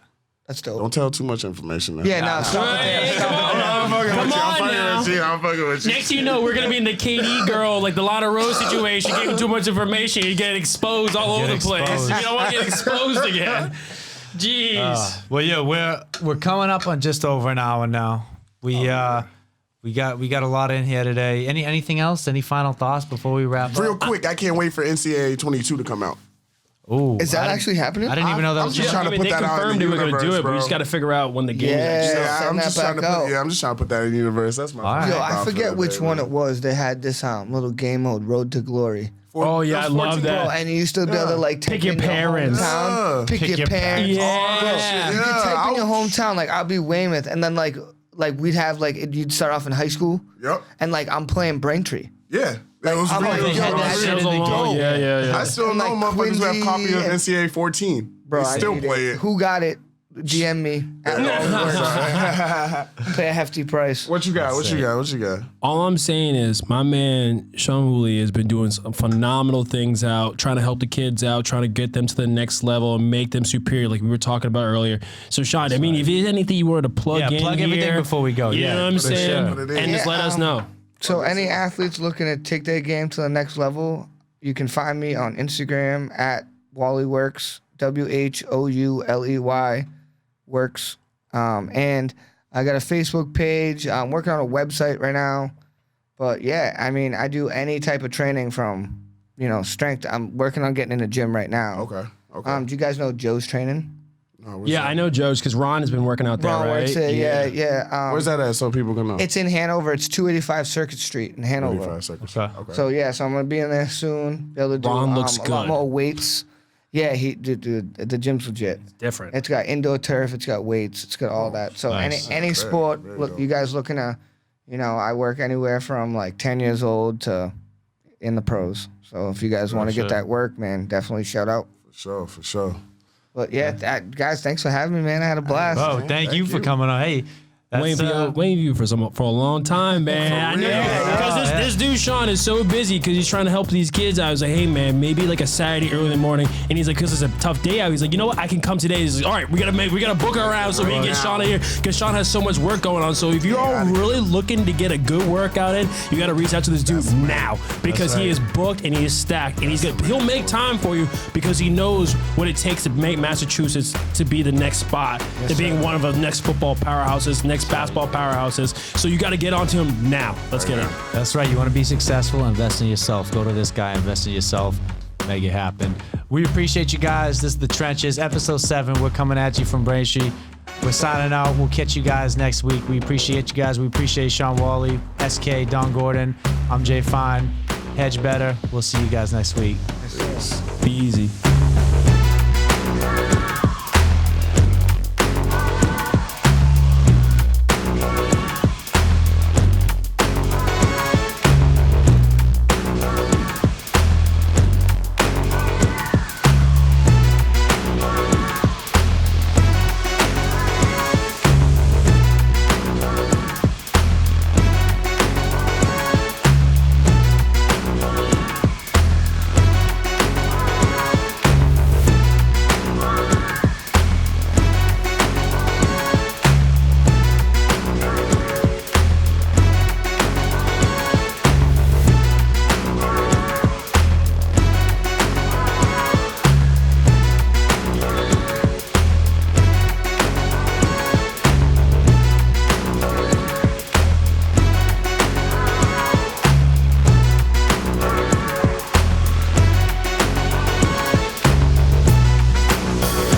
That's dope. Don't tell too much information. Now. Yeah, no, stop it. Come on now. I'm fucking with you. Next thing you know, we're going to be in the KD girl, like the Lana Rose situation. You gave too much information. You get exposed all over the place. exposed. You don't want to get exposed again. Jeez. Well, yeah, we're coming up on just over an hour now. We got a lot in here today. Anything else? Any final thoughts before we wrap up? Real quick, I can't wait for NCAA 22 to come out. Ooh, Is that actually happening? I didn't even know that I'm was just trying to I mean, put they that out in confirmed the they were going to do universe, it, but we bro. just got to figure out when the game Yeah. is. Send I'm that just trying to back out. I'm just trying to put that in the universe. That's my All right. Yo, final I thought for forget that which day, one man. it was. They had this little game mode, Road to Glory. Oh, yeah, I love Bro, that. and you used to be able to like Pick type your in parents. hometown, pick your parents. Yeah. Bro, you could type in your hometown. Like I'll be Weymouth, and then like we'd have like you'd start off in high school. Yep. And like I'm playing Braintree. Yeah. That was I'm real. like, they had yo, that that shit shit in the dope. Yeah. I still And, know like, motherfuckers who have Quincy copies of and- NCAA 14. Bro, they I still need play it. Who got it? DM me. Pay a hefty price. What you got? What you got? What you got? All I'm saying is my man Shawn Whouley has been doing some phenomenal things out, trying to help the kids out, trying to get them to the next level and make them superior, like we were talking about earlier. So Shawn, I mean, if there's anything you wanted to plug in plug everything here, before we go. You know what I'm for saying? sure. Put it in. And just let us know. So any athletes looking to take their game to the next level, you can find me on Instagram at Whouley Works, WHOULEY Works. And I got a Facebook page. I'm working on a website right now. But yeah, I mean, I do any type of training from, strength. I'm working on getting in the gym right now. Okay. Okay. Do you guys know Joe's Training? No, what's Yeah, that? I know Joe's because Ron has been working out there, Ron right? works there, yeah. Where's that at so people can know? It's in Hanover. It's 285 Circuit Street in Hanover. 45 seconds. Okay. Okay. So yeah, so I'm gonna be in there soon. Be able to do Ron looks a lot good. more weights. Yeah, the gym's legit. Different. It's got indoor turf. It's got weights. It's got all that. So Nice. any sport. very Look, dope. you guys looking to, I work anywhere from like 10 years old to in the pros. So if you guys want to sure. get that work, man, definitely shout out. For sure. But yeah, guys, thanks for having me, man. I had a blast. Oh, thank you for coming on. Hey, that's, Waiting for you for a long time, man. I know because this dude Shawn is so busy because he's trying to help these kids out. I was like, hey man, maybe like a Saturday early in the morning, and he's like, because it's a tough day out. He's like, you know what, I can come today. He's like, all right, we gotta book around so we can get Shawn in here because Shawn has so much work going on. So if you're all really looking to get a good workout in, you gotta reach out to this dude now because he is booked and he is stacked and he'll make time for you because he knows what it takes to make Massachusetts to be the next spot, to being one of the next football powerhouses, next basketball powerhouses. So you got to get onto him now. Let's get it. That's right. You want to be successful, invest in yourself. Go to this guy, invest in yourself, make it happen. We appreciate you guys. This is The Trenches, episode 7. We're coming at you from Braintree. We're signing out. We'll catch you guys next week. We appreciate you guys. We appreciate Shawn Whouley, SK, Don Gordon. I'm Jay Fine. Hedge better. We'll see you guys next week. Be easy. Peace.